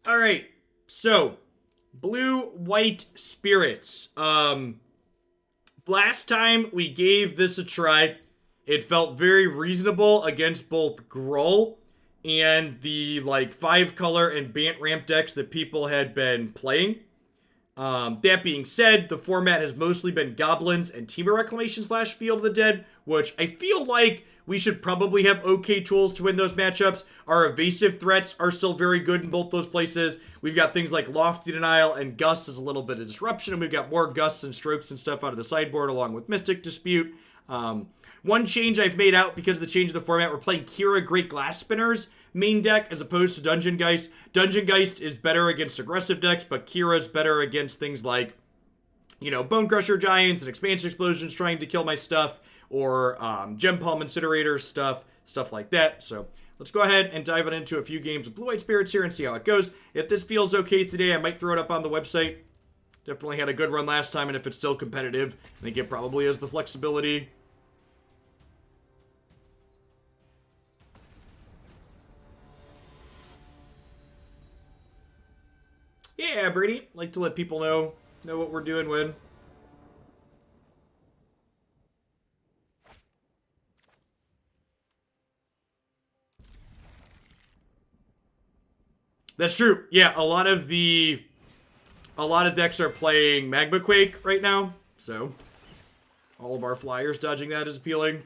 All right, so blue-white spirits. Last time we gave this a try, it felt very reasonable against both Gruul and the like 5-color and Bant Ramp decks that people had been playing. That being said, the format has mostly been Goblins and Temur Reclamation / Field of the Dead, which I feel like we should probably have okay tools to win those matchups. Our evasive threats are still very good in both those places. We've got things like Lofty Denial and Gust as a little bit of disruption, and we've got more Gusts and Strokes and stuff out of the sideboard along with Mystic Dispute. One change I've made out because of the change of the format, we're playing Kira Great Glass Spinners main deck as opposed to Dungeon Geist. Dungeon Geist is better against aggressive decks, but Kira's better against things like, you know, Bone Crusher Giants and Expansion Explosions trying to kill my stuff, or Gem Palm Incinerator stuff like that. So let's go ahead and dive into a few games of Blue-White Spirits here and see how it goes. If this feels okay today, I might throw it up on the website. Definitely had a good run last time, and if it's still competitive, I think it probably has the flexibility. Yeah, Brady. Like to let people know what we're doing when. That's true. Yeah, a lot of decks are playing Magma Quake right now, so all of our flyers dodging that is appealing.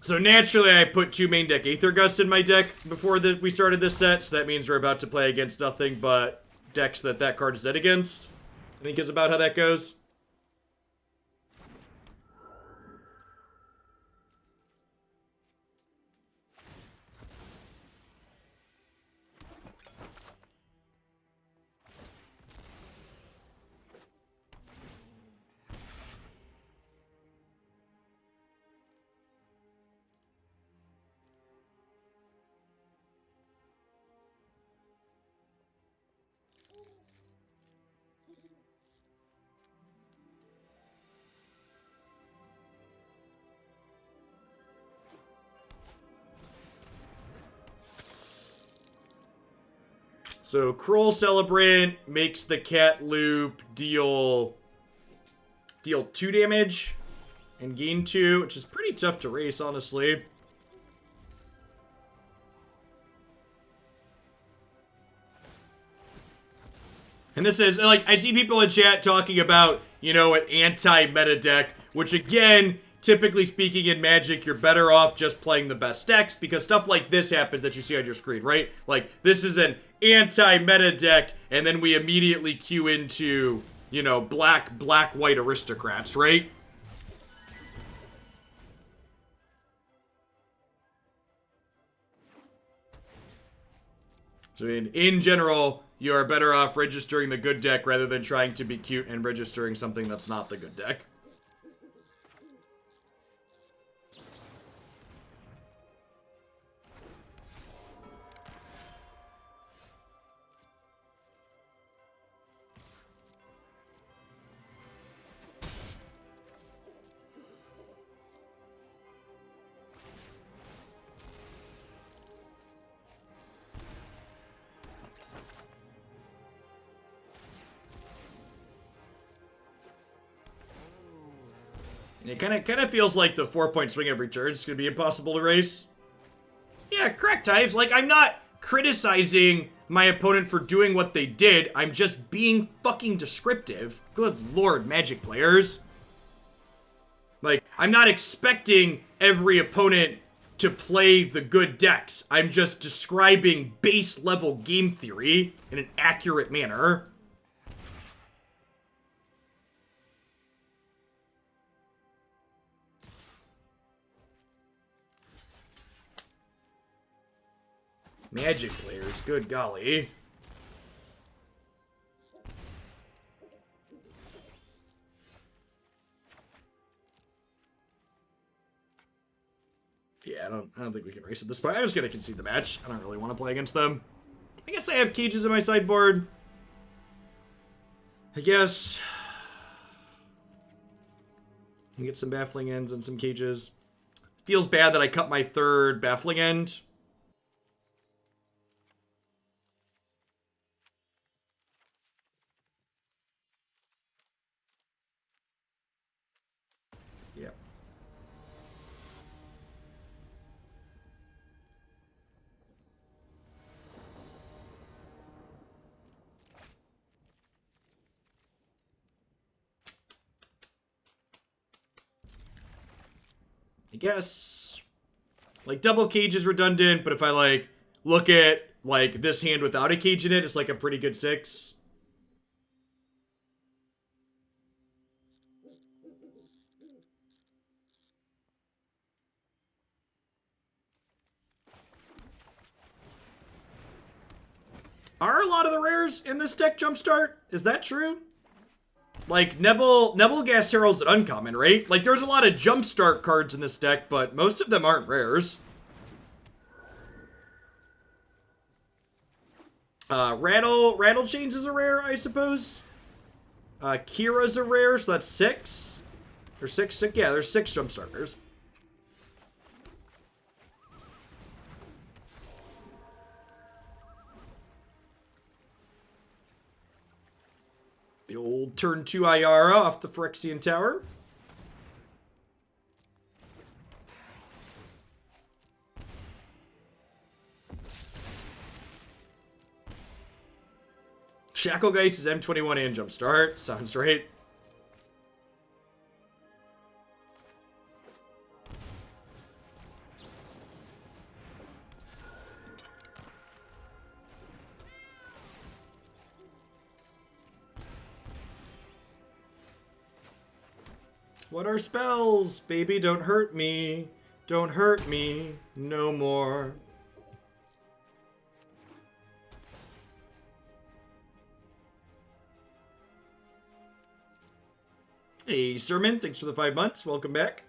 So naturally, I put 2 main deck Aether Gust in my deck before we started this set, so that means we're about to play against nothing but decks that card is dead against. I think is about how that goes. So Cruel Celebrant makes the cat loop deal 2 damage and gain 2, which is pretty tough to race, honestly. And this is, like, I see people in chat talking about, you know, an anti-meta deck, which again, typically speaking in Magic, you're better off just playing the best decks, because stuff like this happens that you see on your screen, right? Like, this is an anti-meta deck, and then we immediately queue into, you know, black-white aristocrats, right? So in general, you are better off registering the good deck rather than trying to be cute and registering something that's not the good deck. It kind of feels like the 4-point swing every turn is going to be impossible to race. Yeah, correct, Tyves. Like, I'm not criticizing my opponent for doing what they did. I'm just being fucking descriptive. Good lord, Magic players. Like, I'm not expecting every opponent to play the good decks. I'm just describing base level game theory in an accurate manner. Magic players, good golly. Yeah, I don't think we can race at this point. I'm just gonna concede the match. I don't really want to play against them. I guess I have cages in my sideboard. I guess And get some Baffling Ends and some cages. Feels bad that I cut my third Baffling End. Yeah. I guess, like, double cage is redundant, but if I, like, look at, like, this hand without a cage in it, it's, like, a pretty good 6. Are a lot of the rares in this deck Jumpstart? Is that true? Like, Nebelgast Herald's an uncommon, right? Like, there's a lot of Jumpstart cards in this deck, but most of them aren't rares. Rattlechains is a rare, I suppose. Kira's a rare, so that's 6. There's 6, yeah, there's 6 Jumpstart rares. The old turn 2 Iara off the Phyrexian Tower. Shacklegeist is M21 and Jumpstart. Sounds right. What are spells? Baby, don't hurt me. Don't hurt me no more. Hey, Sermon, thanks for the 5 months. Welcome back.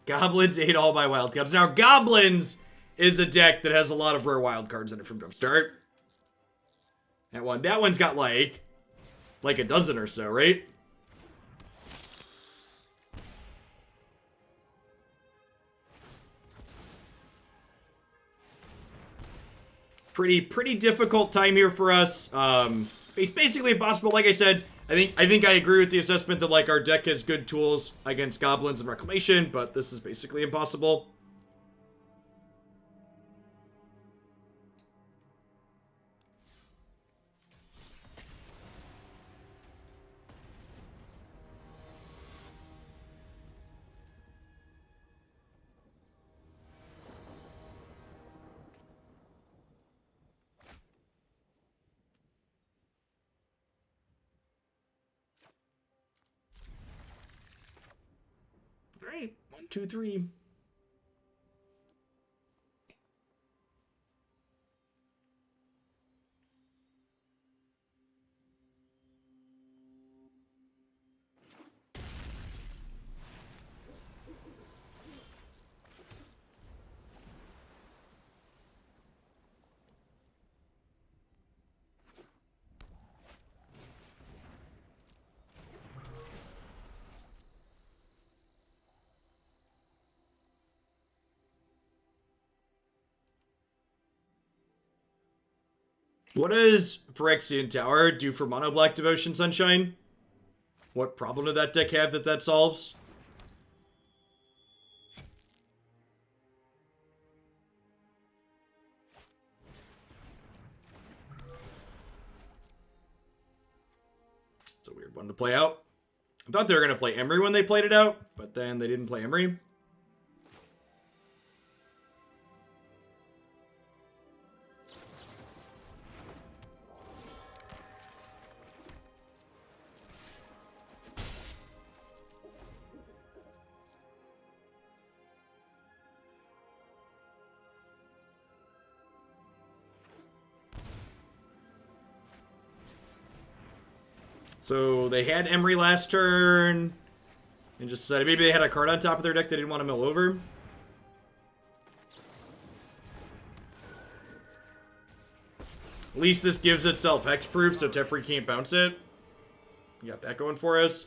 Goblins ate all my wild cards. Now, Goblins is a deck that has a lot of rare wild cards in it from Jumpstart. That one's got like a dozen or so, right? Pretty difficult time here for us. It's basically impossible. Like I said, I think I agree with the assessment that like our deck has good tools against goblins and reclamation, but this is basically impossible. All right, 1, 2, 3. What does Phyrexian Tower do for Mono Black Devotion Sunshine? What problem did that deck have that solves? It's a weird one to play out. I thought they were going to play Emery when they played it out, but then they didn't play Emery. So they had Emery last turn and just decided maybe they had a card on top of their deck they didn't want to mill over. At least this gives itself hexproof, so Teferi can't bounce it. We got that going for us.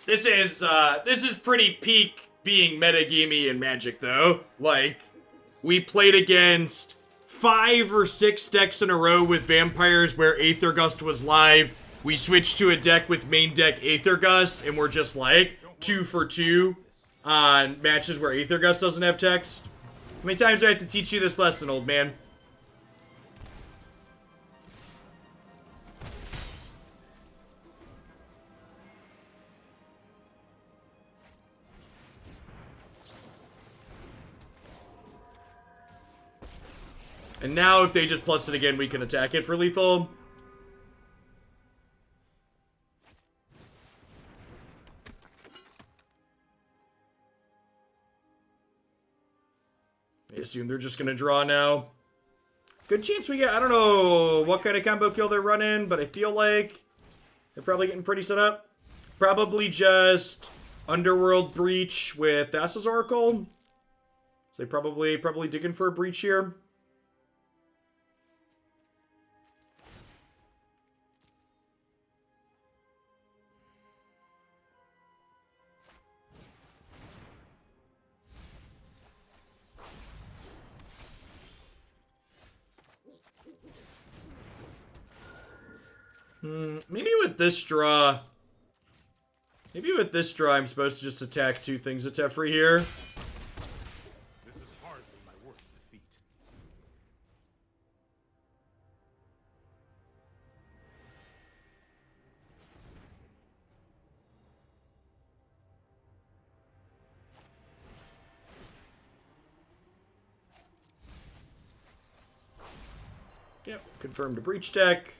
This is pretty peak being metagamey in Magic, though. Like, we played against 5 or 6 decks in a row with vampires where Aether Gust was live. We switched to a deck with main deck Aether Gust, and we're just like 2 for 2 on matches where Aether Gust doesn't have text. How many times do I have to teach you this lesson, old man? And now if they just plus it again, we can attack it for lethal. I assume they're just going to draw now. Good chance we get, I don't know what kind of combo kill they're running, but I feel like they're probably getting pretty set up. Probably just Underworld Breach with Thassa's Oracle. So they probably digging for a breach here. Maybe with this draw... Maybe with this draw, I'm supposed to just attack 2 things at Teferi here. This is hardly my worst defeat. Yep, confirmed a breach deck.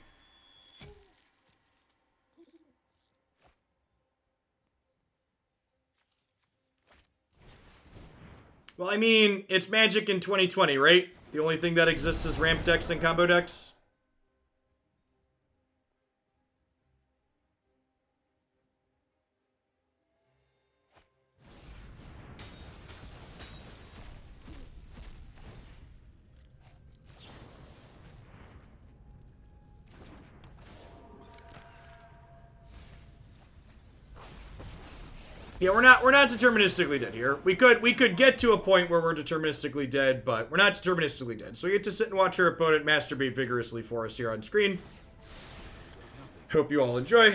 Well, I mean, it's Magic in 2020, right? The only thing that exists is ramp decks and combo decks. Yeah, we're not deterministically dead here. We could get to a point where we're deterministically dead, but we're not deterministically dead. So we get to sit and watch our opponent masturbate vigorously for us here on screen. Hope you all enjoy.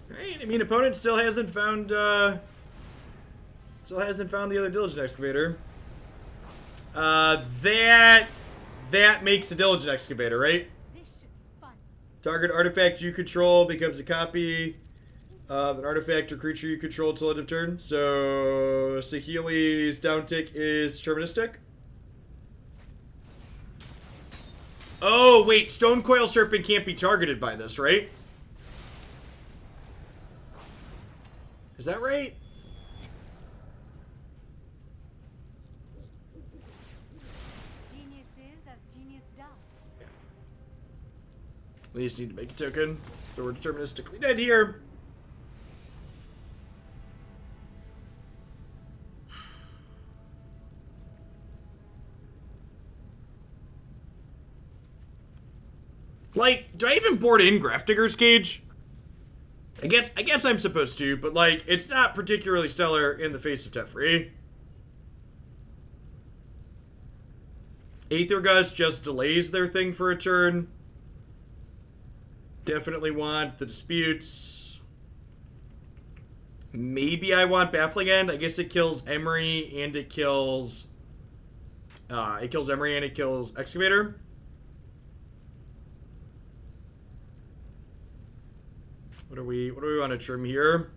Right, I mean, opponent still hasn't found the other Diligent Excavator. That makes a Diligent Excavator, right? Target artifact you control becomes a copy of an artifact or creature you control till end of turn. So Saheeli's down tick is deterministic. Oh wait, Stonecoil Serpent can't be targeted by this, right? Is that right? Genius is as genius does. Yeah. We just need to make a token. So we're deterministically dead here. Like, do I even board in Grafdigger's Cage? I guess I'm supposed to, but like, it's not particularly stellar in the face of Teferi. Aether Gust just delays their thing for a turn. Definitely want the disputes. Maybe I want Baffling End. I guess it kills Emery and it kills Emery and it kills Excavator. What do we want to trim here?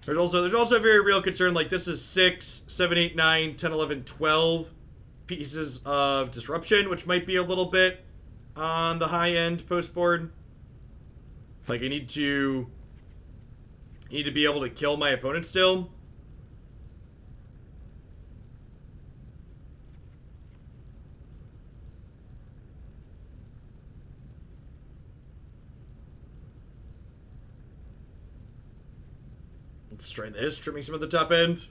There's also a very real concern, like this is 6, 7, 8, 9, 10, 11, 12 pieces of disruption, which might be a little bit on the high end post board. Like I need to be able to kill my opponent still. Let's try this, trimming some of the top end.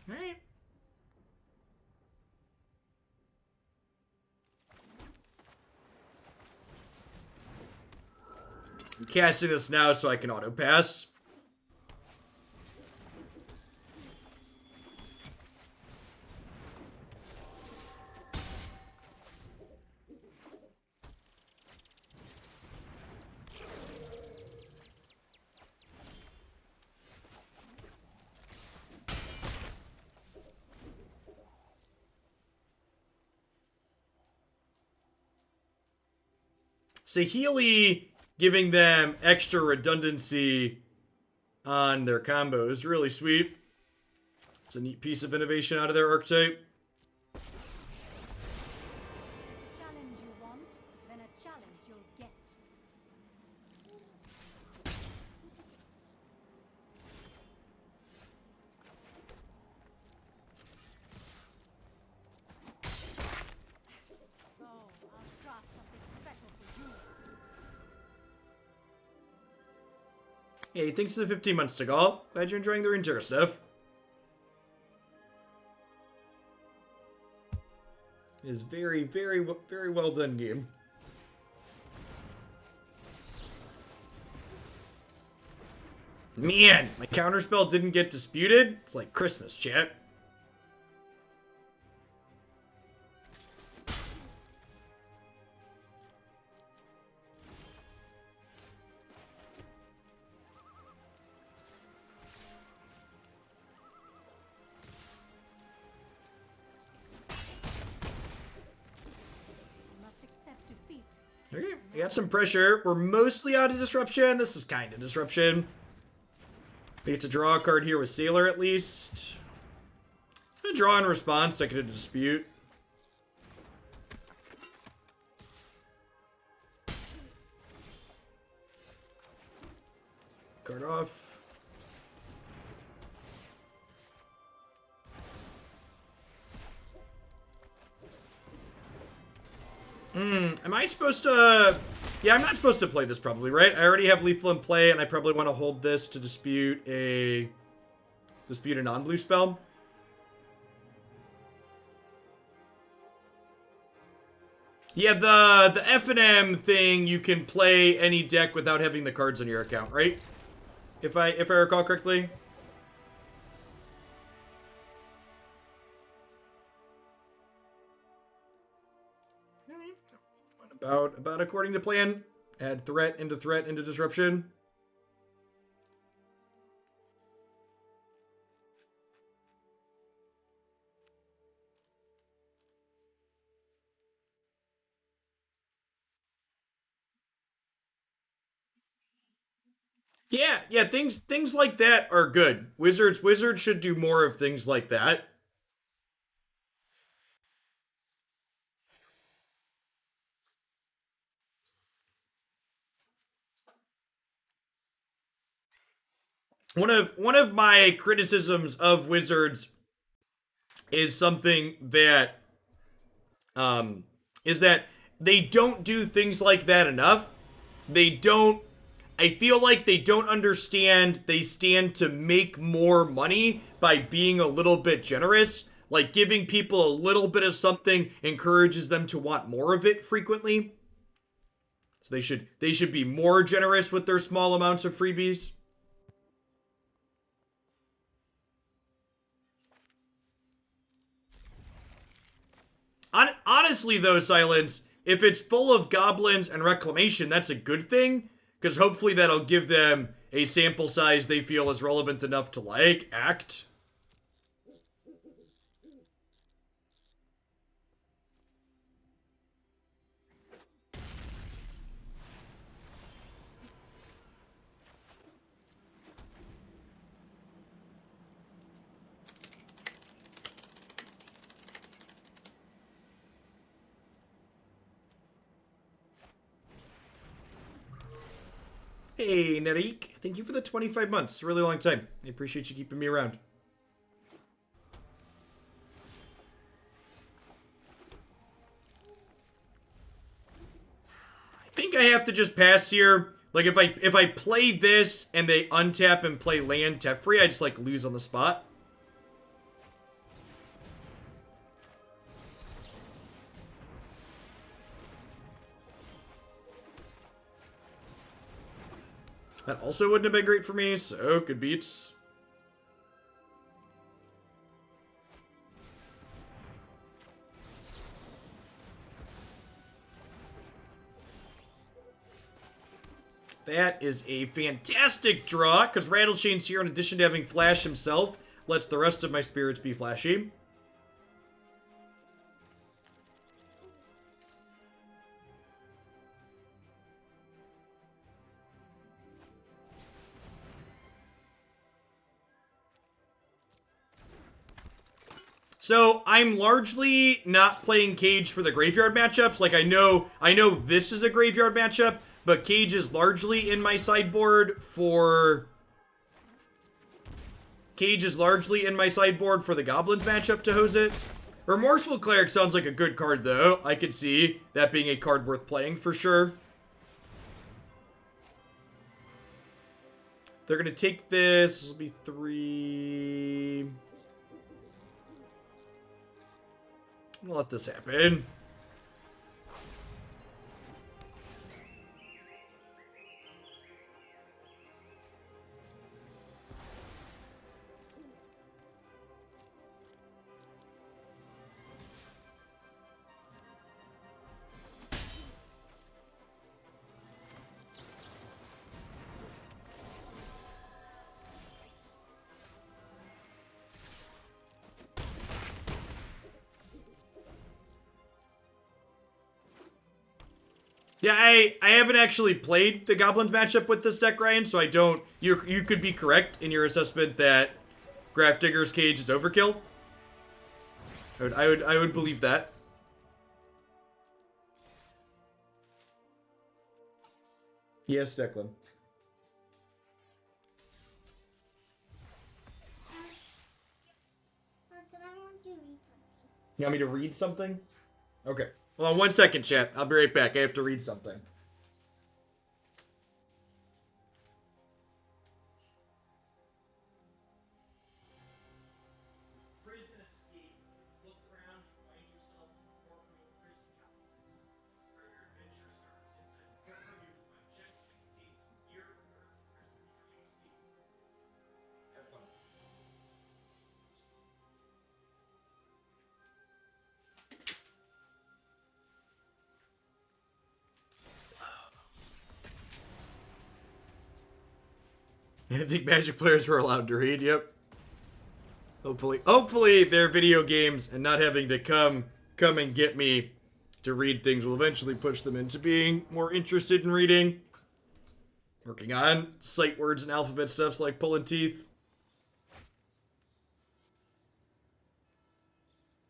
Alright. I'm casting this now so I can auto pass. Saheeli giving them extra redundancy on their combo is really sweet. It's a neat piece of innovation out of their archetype. Challenge you want, then a challenge you'll get. Oh, I'll craft something special for you. Hey, thanks for the 15 months to go. Glad you're enjoying the Runeterra stuff. It is very, very, very well done game. Man, my counterspell didn't get disputed. It's like Christmas, chat. Okay, we got some pressure. We're mostly out of disruption. This is kind of disruption. We get to draw a card here with Sailor at least. I'm gonna draw in response, second to dispute. Card off. Am I supposed to... Yeah, I'm not supposed to play this probably, right? I already have lethal in play, and I probably want to hold this to dispute a non-blue spell. Yeah, the F&M thing, you can play any deck without having the cards on your account, right? If I recall correctly. About according to plan. Add threat into disruption. Yeah, things like that are good. Wizards should do more of things like that. One of my criticisms of Wizards is something that is that they don't do things like that enough. I feel like they don't understand they stand to make more money by being a little bit generous. Like giving people a little bit of something encourages them to want more of it frequently. So they should be more generous with their small amounts of freebies. Honestly, though, Silence, if it's full of goblins and reclamation, that's a good thing, because hopefully that'll give them a sample size they feel is relevant enough to, like, act. Hey, Narik. Thank you for the 25 months. It's a really long time. I appreciate you keeping me around. I think I have to just pass here. Like, if I play this and they untap and play land Teferi, I just, like, lose on the spot. That also wouldn't have been great for me, so good beats. That is a fantastic draw, because Rattlechains here, in addition to having Flash himself, lets the rest of my spirits be flashy. So I'm largely not playing Cage for the graveyard matchups. Like I know this is a graveyard matchup, but Cage is largely in my sideboard for the Goblins matchup to hose it. Remorseful Cleric sounds like a good card though. I could see that being a card worth playing for sure. They're gonna take this. This will be 3. I'm gonna let this happen. Yeah, I haven't actually played the Goblins matchup with this deck, Ryan, so I don't... You could be correct in your assessment that Grafdigger's Cage is overkill. I would believe that. Yes, Declan. You want me to read something? Okay. Hold on 1 second, chat. I'll be right back. I have to read something. I think Magic players were allowed to read, yep. Hopefully their video games and not having to come and get me to read things will eventually push them into being more interested in reading. Working on sight words and alphabet stuffs like pulling teeth.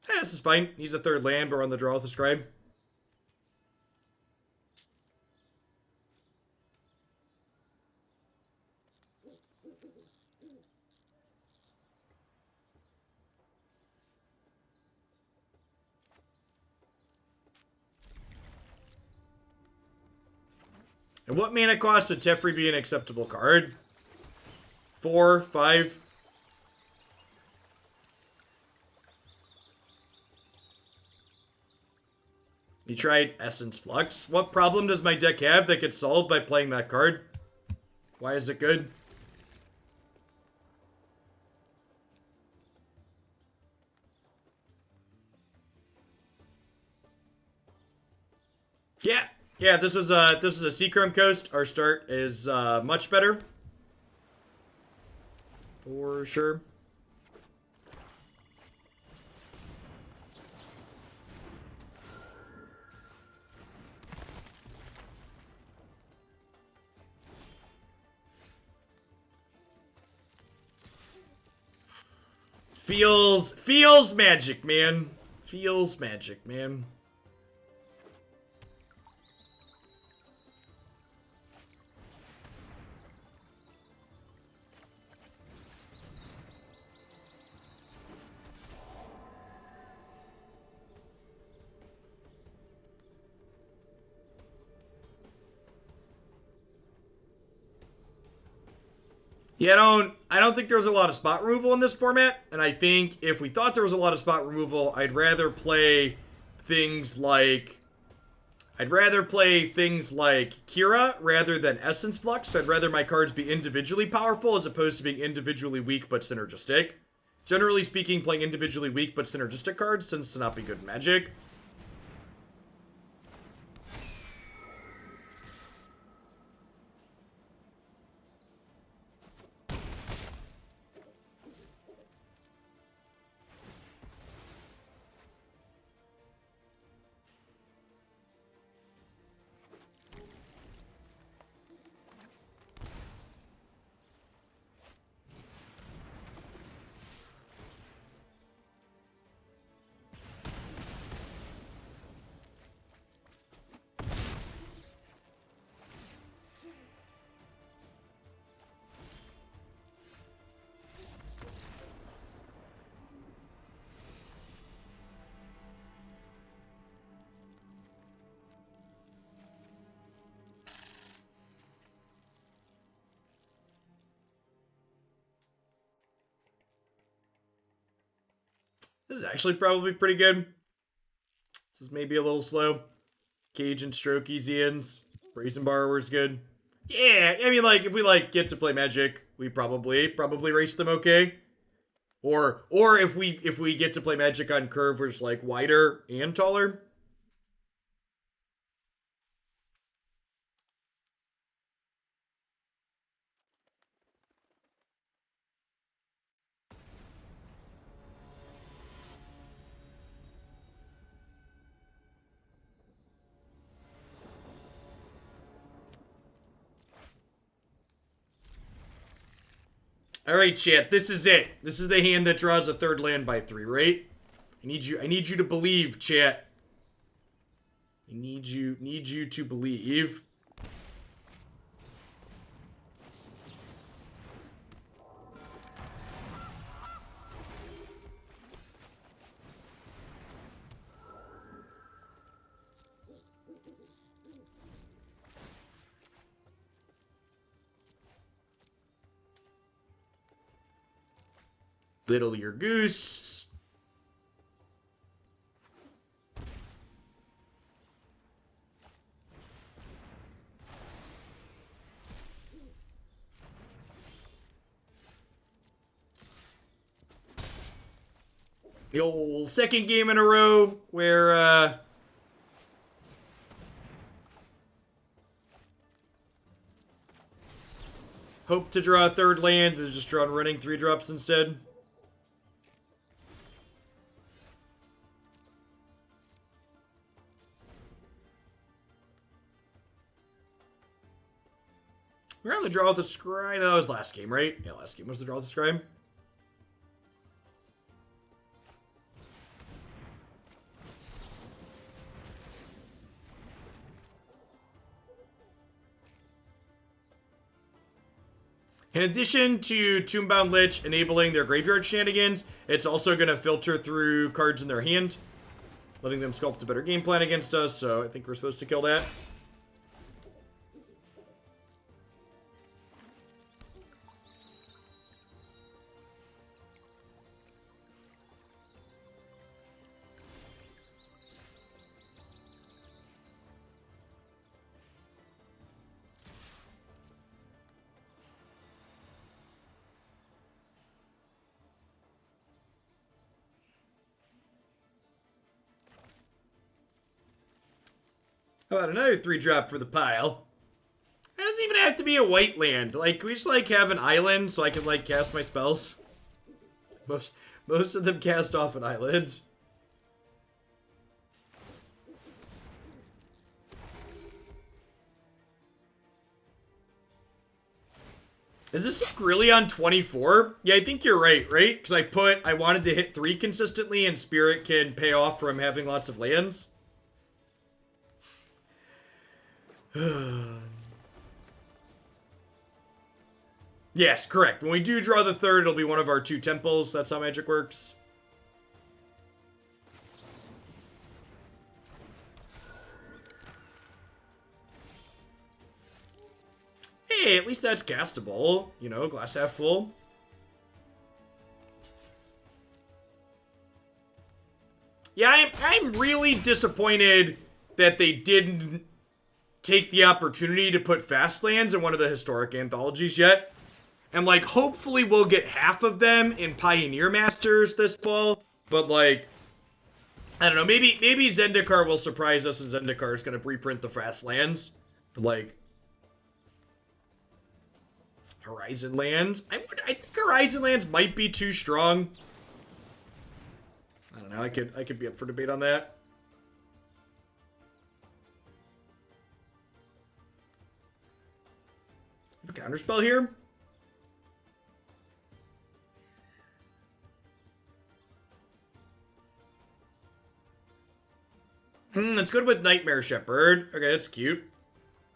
This is fine. He's a 3rd land, but we're on the draw with the scribe. And what mana cost would Teferi be an acceptable card? 4, 5? You tried Essence Flux. What problem does my deck have that gets solved by playing that card? Why is it good? Yeah. Yeah, this was a Seachrome Coast. Our start is much better. For sure. Feels magic, man. Feels magic, man. Yeah, I don't think there's a lot of spot removal in this format, and I think if we thought there was a lot of spot removal, I'd rather play things like Kira rather than Essence Flux. I'd rather my cards be individually powerful as opposed to being individually weak but synergistic. Generally speaking, playing individually weak but synergistic cards tends to not be good in Magic. This is actually probably pretty good. This is maybe a little slow. Cage and Stroke easy ends. Brazen Borrower's good. Yeah, I mean, like, if we, like, get to play Magic, we probably race them okay. Or if we get to play Magic on curve, we're just, like, wider and taller. Alright, chat, this is it. This is the hand that draws a third land by 3, right? I need you to believe, chat. I need you to believe. Little your goose. The old second game in a row where hope to draw a third land, they're just drawing running 3-drops instead. We're on the draw with the Scry. No, that was last game, right? Yeah, last game was the draw with the Scry. In addition to Tombbound Lich enabling their graveyard shenanigans, it's also going to filter through cards in their hand, letting them sculpt a better game plan against us, so I think we're supposed to kill that. How about another 3-drop for the pile? It doesn't even have to be a white land. Like, we just, like, have an island so I can, like, cast my spells. Most of them cast off an island. Is this deck really on 24? Yeah, I think you're right? Because I wanted to hit 3 consistently, and Spirit can pay off from having lots of lands. Yes, correct. When we do draw the 3rd, it'll be one of our 2 temples. That's how Magic works. Hey, at least that's castable. You know, glass half full. Yeah, I'm really disappointed that they didn't take the opportunity to put fast lands in one of the historic anthologies yet. And, like, hopefully we'll get half of them in Pioneer Masters this fall. But, like, I don't know. Maybe Zendikar will surprise us, and Zendikar is going to reprint the fast lands. But, like, Horizon lands. I think Horizon lands might be too strong. I don't know. I could be up for debate on that. A counterspell here. It's good with Nightmare Shepherd. Okay, that's cute.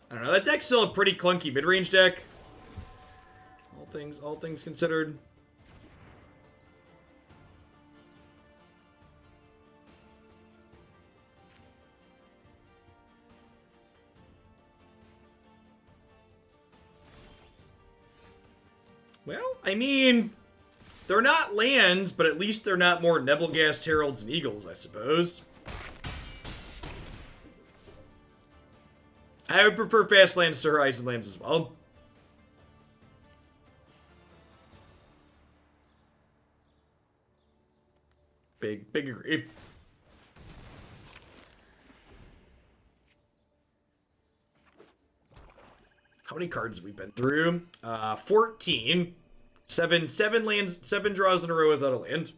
I don't know. That deck's still a pretty clunky mid-range deck. All things considered. Well, I mean, they're not lands, but at least they're not more Nebelgast Heralds and Eagles, I suppose. I would prefer fast lands to Horizon lands as well. Big agree. How many cards have we been through? 14. Seven lands, 7 draws in a row without a land.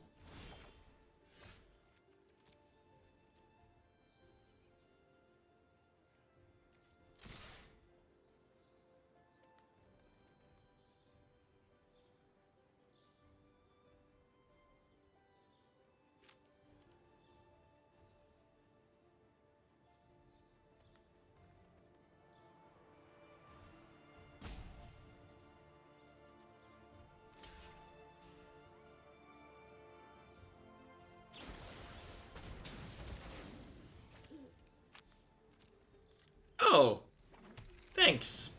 Oh, thanks.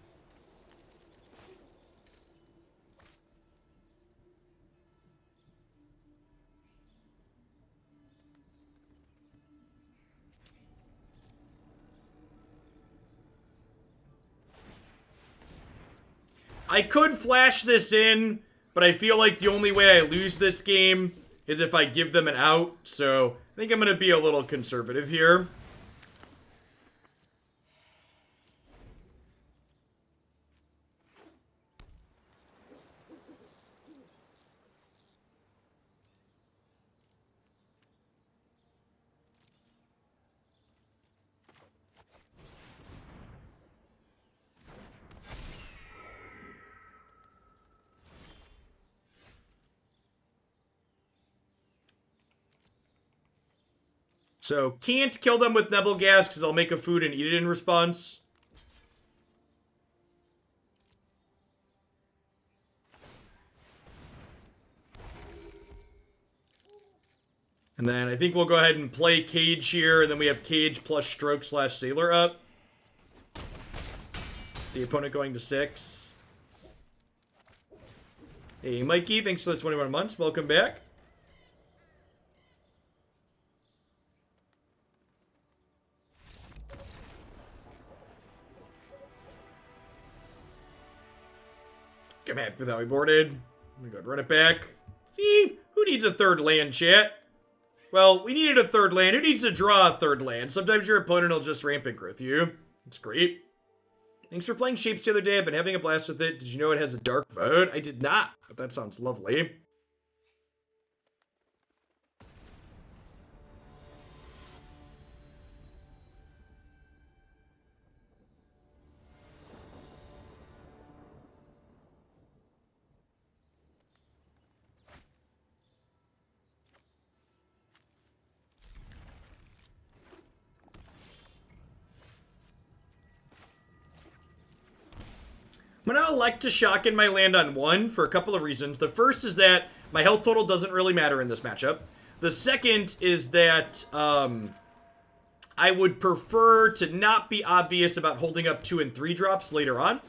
I could flash this in, but I feel like the only way I lose this game is if I give them an out, so I think I'm going to be a little conservative here. So, can't kill them with Nebelgast because I'll make a food and eat it in response. And then I think we'll go ahead and play Cage here, and then we have Cage plus Stroke / Sailor up. The opponent going to 6. Hey, Mikey, thanks for the 21 months. Welcome back. I'm happy with how we boarded. I'm gonna go ahead and run it back. See? Who needs a 3rd land, chat? Well, we needed a third land. Who needs to draw a third land? Sometimes your opponent will just rampant growth you. It's great. Thanks for playing Shapes the other day. I've been having a blast with it. Did you know it has a dark mode? I did not, but that sounds lovely. I'm going to elect to shock in my land on 1 for a couple of reasons. The first is that my health total doesn't really matter in this matchup. The second is that I would prefer to not be obvious about holding up 2 and 3 drops later on.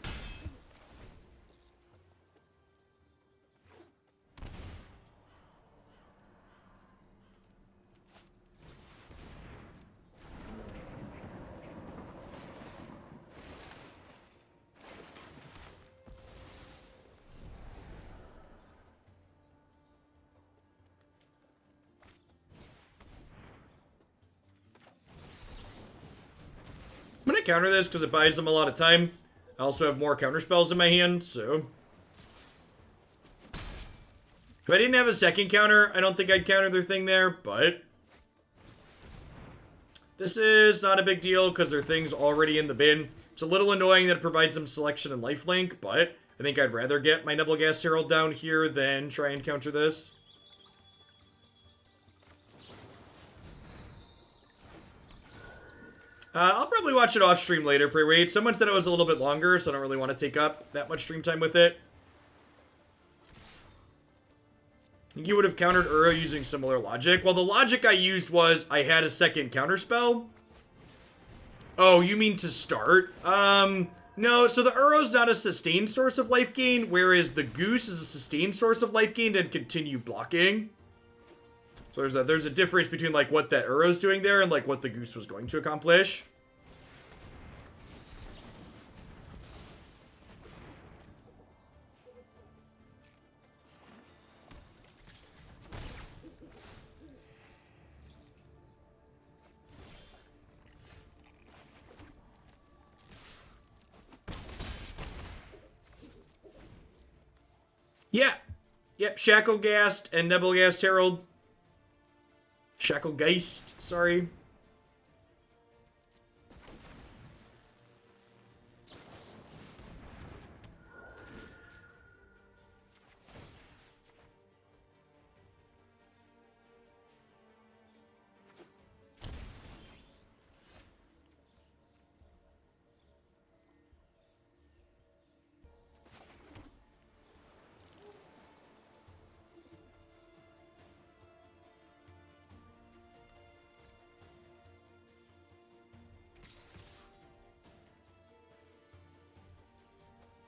I'm going to counter this because it buys them a lot of time. I also have more counter spells in my hand, so... If I didn't have a second counter, I don't think I'd counter their thing there, but... This is not a big deal because their thing's already in the bin. It's a little annoying that it provides them selection and lifelink, but I think I'd rather get my Nebelgast Herald down here than try and counter this. I'll probably watch it off stream later, pre-wait. Someone said it was a little bit longer, so I don't really want to take up that much stream time with it. I think you would have countered Uro using similar logic. Well, the logic I used was I had a second counter spell. Oh, you mean to start? No, so the Uro's not a sustained source of life gain, whereas the Goose is a sustained source of life gain and continue blocking. So there's a difference between like what that Uro's doing there and like what the Goose was going to accomplish. Yeah. Yep, Shacklegeist and Nebelgast Herald. Shacklegeist, sorry.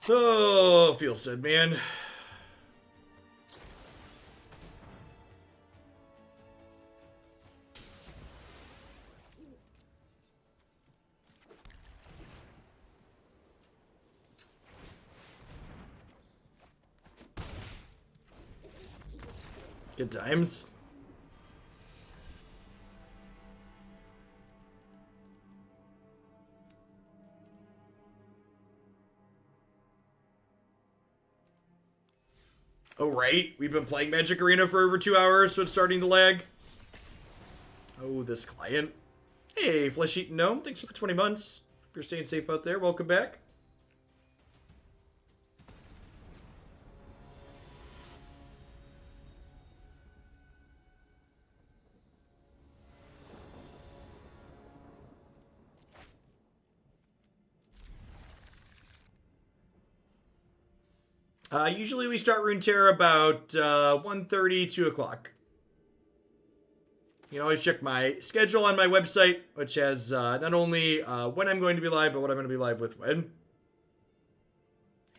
Oh, feels dead, man. Good times. Oh, right. We've been playing Magic Arena for over 2 hours, so it's starting to lag. Oh, this client. Hey, Flesh Eating Gnome. Thanks for the 20 months. Hope you're staying safe out there. Welcome back. Usually we start Runeterra about 1:30, 2 o'clock. You can always check my schedule on my website, which has not only when I'm going to be live, but what I'm going to be live with when.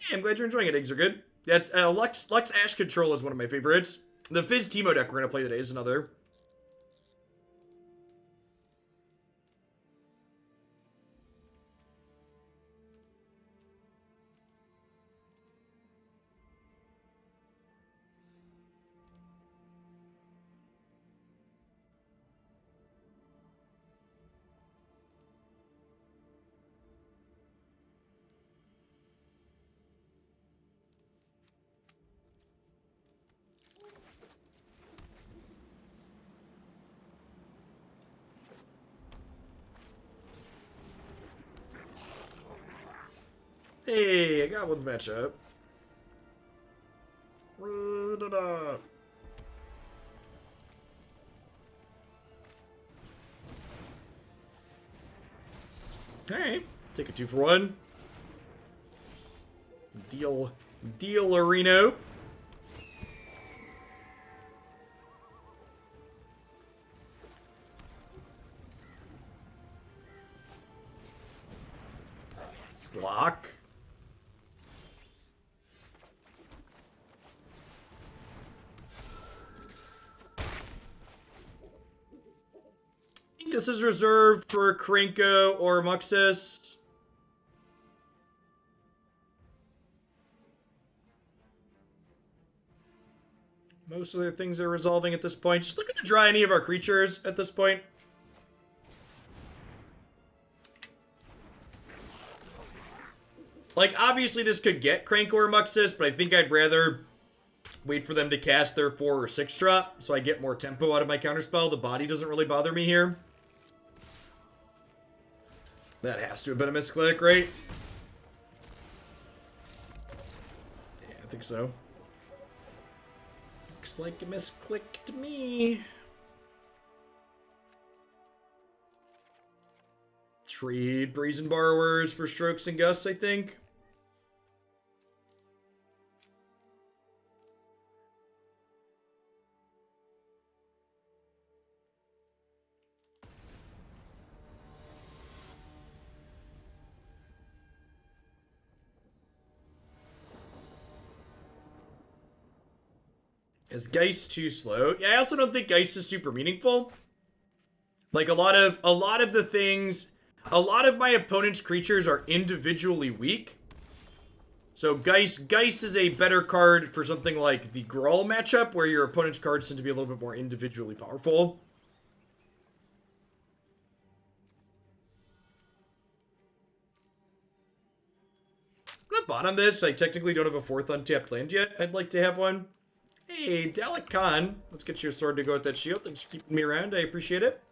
Hey, I'm glad you're enjoying it. Eggs are good. That's, Lux Ash Control is one of my favorites. The Fizz Teemo deck we're going to play today is another. Hey, a Goblins matchup. Da-da. Alright, take a 2 for 1. Deal Areno. Block. I think this is reserved for Krenko or Muxus. Most of the things are resolving at this point. Just looking to draw any of our creatures at this point. Like, obviously this could get Krenko or Muxus, but I think I'd rather wait for them to cast their 4 or 6 drop, so I get more tempo out of my counterspell. The body doesn't really bother me here. That has to have been a misclick, right? Yeah, I think so. Looks like a misclick to me. Trade Brazen Borrowers for Strokes and Gusts, I think. Is Geist too slow? Yeah, I also don't think Geist is super meaningful. Like a lot of the things, a lot of my opponent's creatures are individually weak. So Geist is a better card for something like the Gruul matchup, where your opponent's cards tend to be a little bit more individually powerful. I'm gonna bottom this. I technically don't have a 4th untapped land yet. I'd like to have one. Hey, Dalek Khan. Let's get you a sword to go with that shield. Thanks for keeping me around. I appreciate it.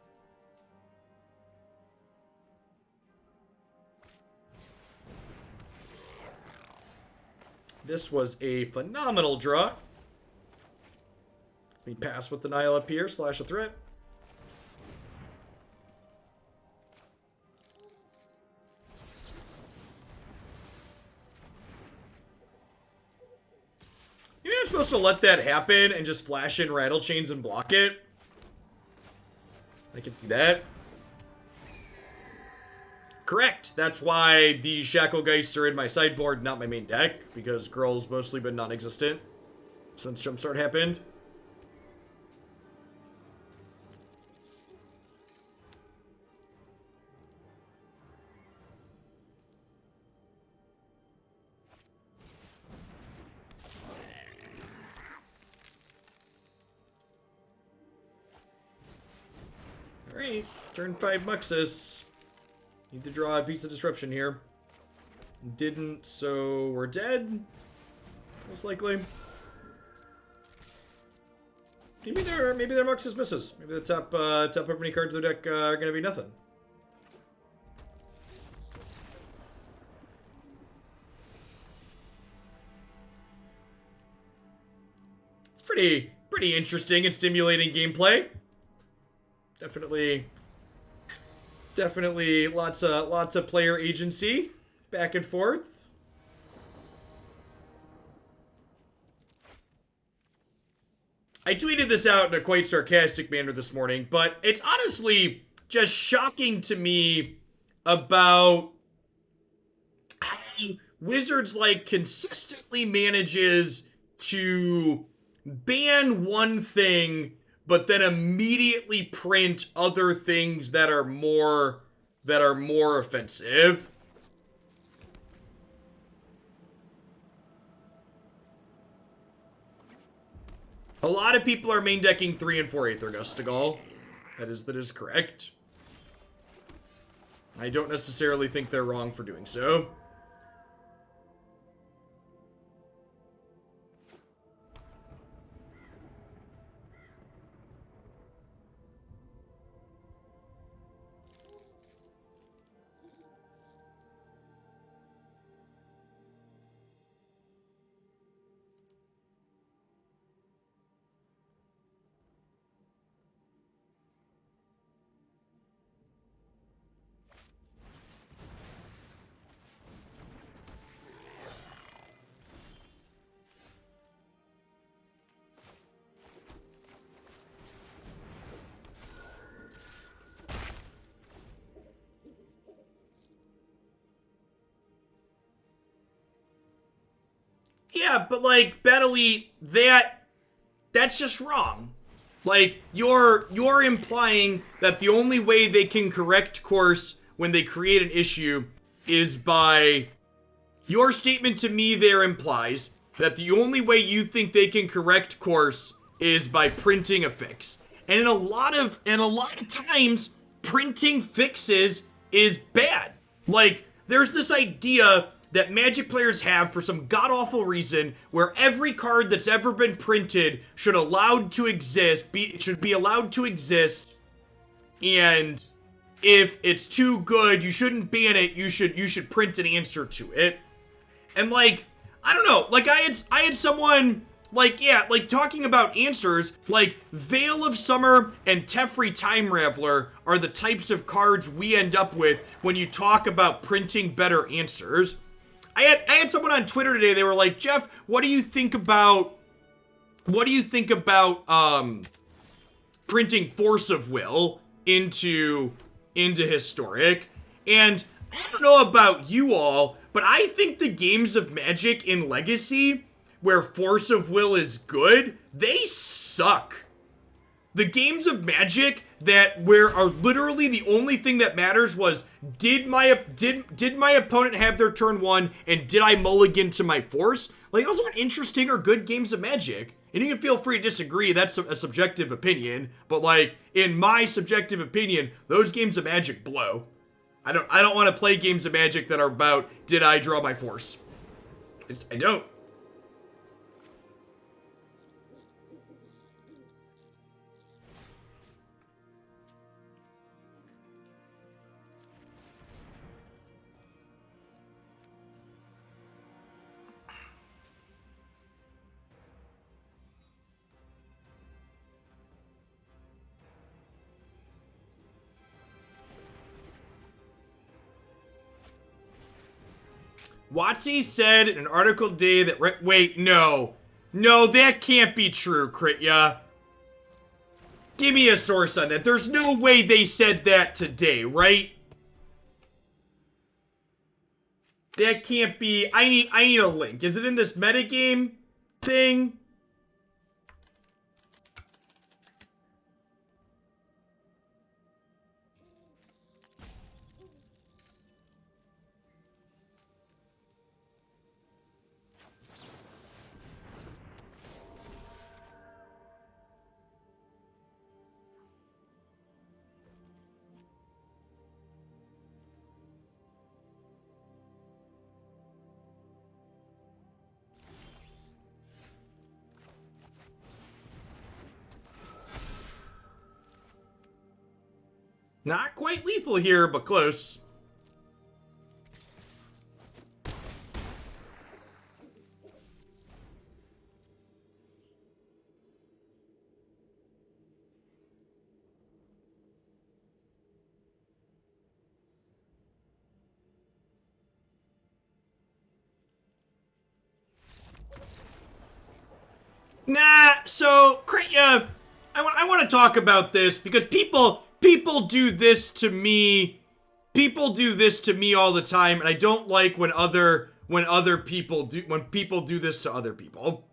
This was a phenomenal draw. Let me pass with the Nile up here, slash a threat. Maybe I'm supposed to let that happen and just flash in Rattlechains and block it. I can see that. Correct. That's why the Shacklegeists are in my sideboard, not my main deck, because Gruul's mostly been non-existent since Jumpstart happened. Alright, turn 5 Muxus. Need to draw a piece of disruption here. Didn't, so we're dead. Most likely. Maybe their Muxus misses. Maybe the top however many cards in their deck are gonna be nothing. It's pretty interesting and stimulating gameplay. Definitely lots of player agency back and forth. I tweeted this out in a quite sarcastic manner this morning, but it's honestly just shocking to me about how Wizards consistently manages to ban one thing but then immediately print other things that are more offensive. A lot of people are main decking 3 and 4 Aether Gust to go. That is correct. I don't necessarily think they're wrong for doing so. yeah, but like Battle Elite, that's just wrong. Like, you're implying that the only way they can correct course when they create an issue is by... Your statement to me there implies that the only way you think they can correct course is by printing a fix. And in a lot of times, printing fixes is bad. Like, there's this idea that Magic players have for some god-awful reason where every card that's ever been printed should be allowed to exist, and if it's too good, you shouldn't ban it, you should print an answer to it. And like, I don't know, like I had someone, like, yeah, like talking about answers, like Veil of Summer and Teferi Time Raveler are the types of cards we end up with when you talk about printing better answers. I had someone on Twitter today, they were like, Jeff, what do you think about printing Force of Will into Historic? And I don't know about you all, but I think the games of Magic in Legacy where Force of Will is good, they suck. The games of Magic where are literally the only thing that matters was did my opponent have their turn 1 and did I mulligan to my force? Like, those aren't interesting or good games of Magic. And you can feel free to disagree, that's a subjective opinion, but like, in my subjective opinion, those games of Magic blow. I don't want to play games of Magic that are about did I draw my force. I don't. Watsy said in an article today that... Wait, no. No, that can't be true, Critya. Give me a source on that. There's no way they said that today, right? That can't be... I need a link. Is it in this metagame thing? Not quite lethal here, but close. Nah, so, Critya, I want to talk about this because people do this to me. People do this to me all the time, and I don't like when people do this to other people.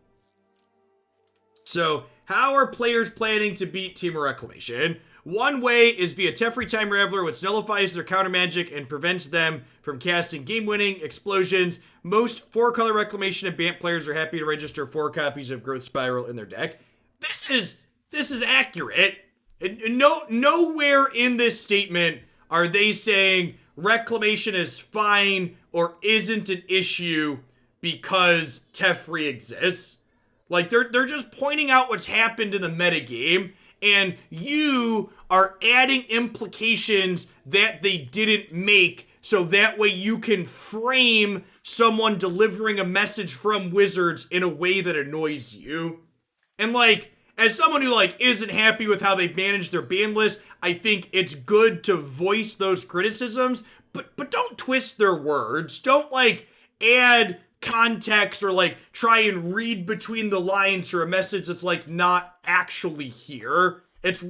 So, how are players planning to beat Team Reclamation? One way is via Teferi Time Raveler, which nullifies their counter magic and prevents them from casting game-winning explosions. Most 4-color Reclamation and Bant players are happy to register 4 copies of Growth Spiral in their deck. This is accurate. And nowhere in this statement are they saying Reclamation is fine or isn't an issue because Teferi exists. Like, they're just pointing out what's happened in the metagame, and you are adding implications that they didn't make, so that way you can frame someone delivering a message from Wizards in a way that annoys you. And like, as someone who like isn't happy with how they manage their ban list, I think it's good to voice those criticisms, but don't twist their words. Don't like add context or like try and read between the lines for a message that's like not actually here. It's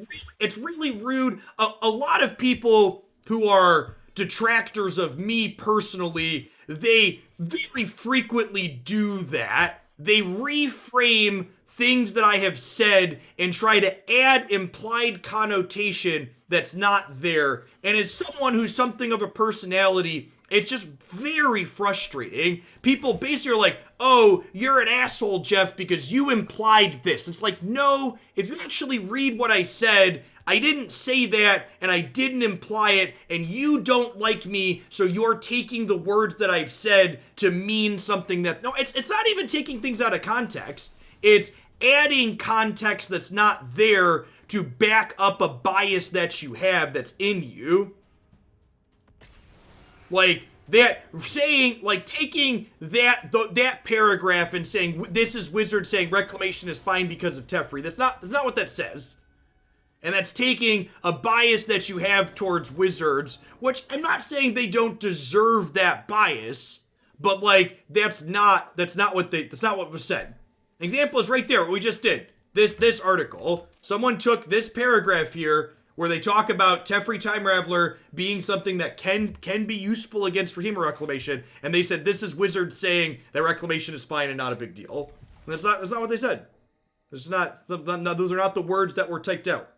really rude. A lot of people who are detractors of me personally, they very frequently do that. they reframe things that I have said and try to add implied connotation that's not there. And as someone who's something of a personality, it's just very frustrating. People basically are like, oh, you're an asshole, Jeff, because you implied this. It's like, no, if you actually read what I said, I didn't say that, and I didn't imply it, and you don't like me, so you're taking the words that I've said to mean something that... No, it's not even taking things out of context. It's adding context that's not there to back up a bias that you have that's in you. Like, that saying, like, taking that paragraph and saying, this is Wizard saying Reclamation is fine because of Teferi. That's not what that says. And that's taking a bias that you have towards Wizards, which I'm not saying they don't deserve that bias, but like that's not what was said. An example is right there, what we just did. This article. Someone took this paragraph here where they talk about Teferi Time Raveler being something that can be useful against Redeemer Reclamation, and they said this is Wizards saying that Reclamation is fine and not a big deal. And that's not what they said. Those are not the words that were typed out.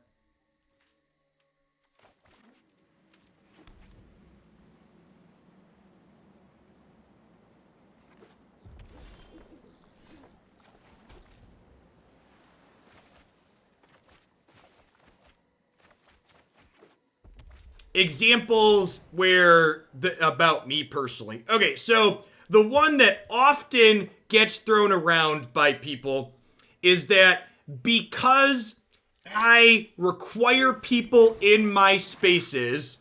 Examples about me personally. Okay, so the one that often gets thrown around by people is that because I require people in my spaces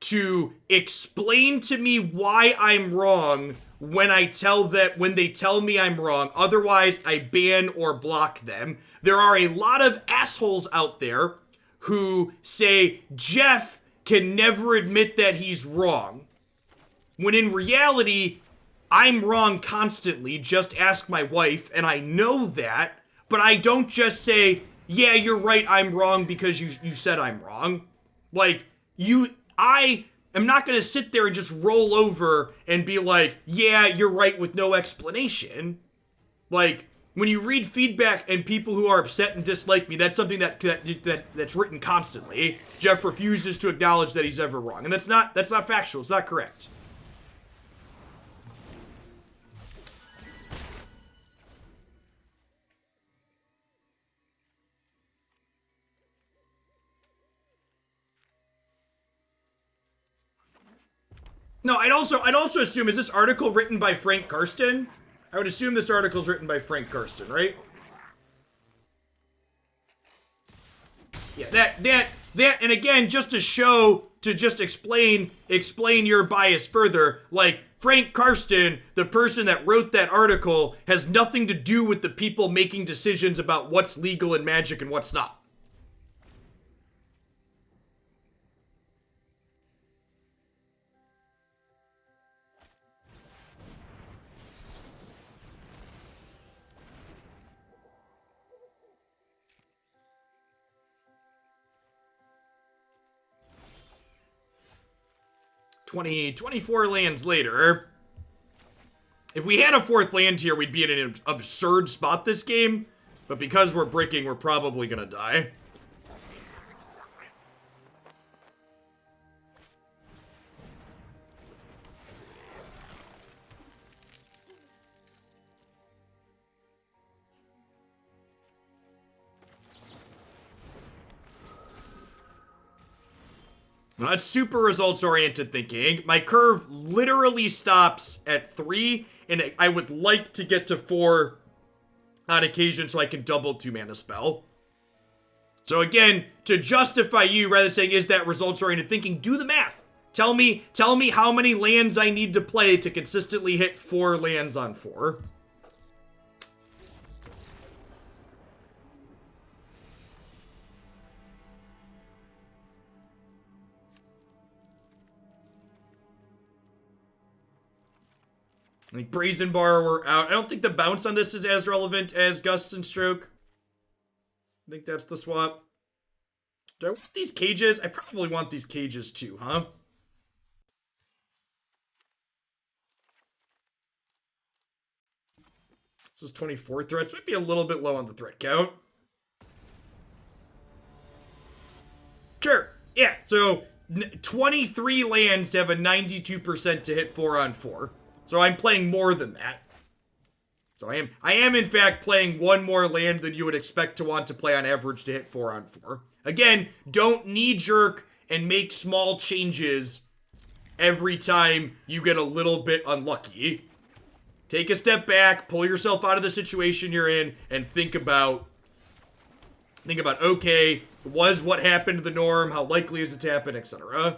to explain to me why I'm wrong when they tell me I'm wrong, otherwise I ban or block them. There are a lot of assholes out there who say, Jeff can never admit that he's wrong. When in reality, I'm wrong constantly. Just ask my wife, and I know that. But I don't just say, yeah, you're right, I'm wrong because you said I'm wrong. Like, I am not going to sit there and just roll over and be like, yeah, you're right with no explanation. Like, when you read feedback and people who are upset and dislike me, that's something that's written constantly. Jeff refuses to acknowledge that he's ever wrong. And that's not factual. It's not correct. No, I'd also assume, is this article written by Frank Karsten? I would assume this article's written by Frank Karsten, right? Yeah, that, and again, just to explain your bias further, like, Frank Karsten, the person that wrote that article, has nothing to do with the people making decisions about what's legal in Magic and what's not. $24 lands later. If we had a fourth land here, we'd be in an absurd spot this game. But because we're bricking, we're probably gonna die. That's super results-oriented thinking. My curve literally stops at 3, and I would like to get to 4 on occasion so I can double 2-mana spell. So again, to justify you, rather than saying, is that results-oriented thinking, do the math. Tell me how many lands I need to play to consistently hit 4 lands on 4. Like, Brazen Borrower out. I don't think the bounce on this is as relevant as Gusts and Stroke. I think that's the swap. Do I want these cages? I probably want these cages too, huh? This is 24 threats. Might be a little bit low on the threat count. Sure. Yeah, so 23 lands to have a 92% to hit 4-on-4. So I'm playing more than that. So I am in fact playing one more land than you would expect to want to play on average to hit 4-on-4. Again, don't knee-jerk and make small changes every time you get a little bit unlucky. Take a step back, pull yourself out of the situation you're in, and think about, okay, was what happened the norm? How likely is it to happen, etc.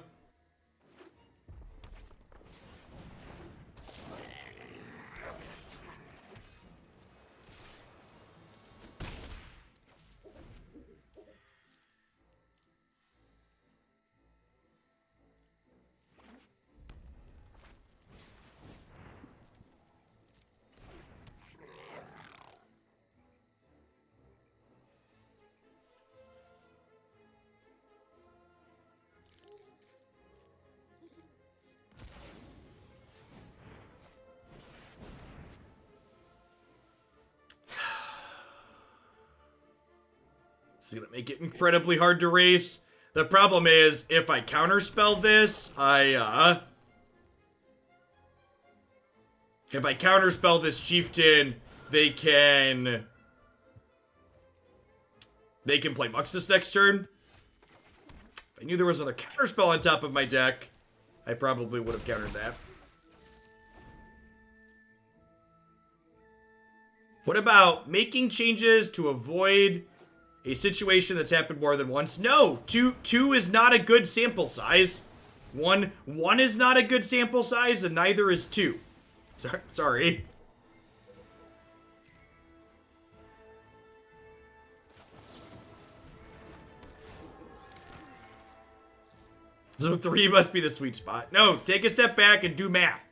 It's gonna make it incredibly hard to race. The problem is, if I counterspell this, if I counterspell this chieftain, they can play Muxus next turn. If I knew there was another counterspell on top of my deck, I probably would have countered that. What about making changes to avoid a situation that's happened more than once? No, two is not a good sample size. One is not a good sample size, and neither is 2. Sorry. So 3 must be the sweet spot. No, take a step back and do math.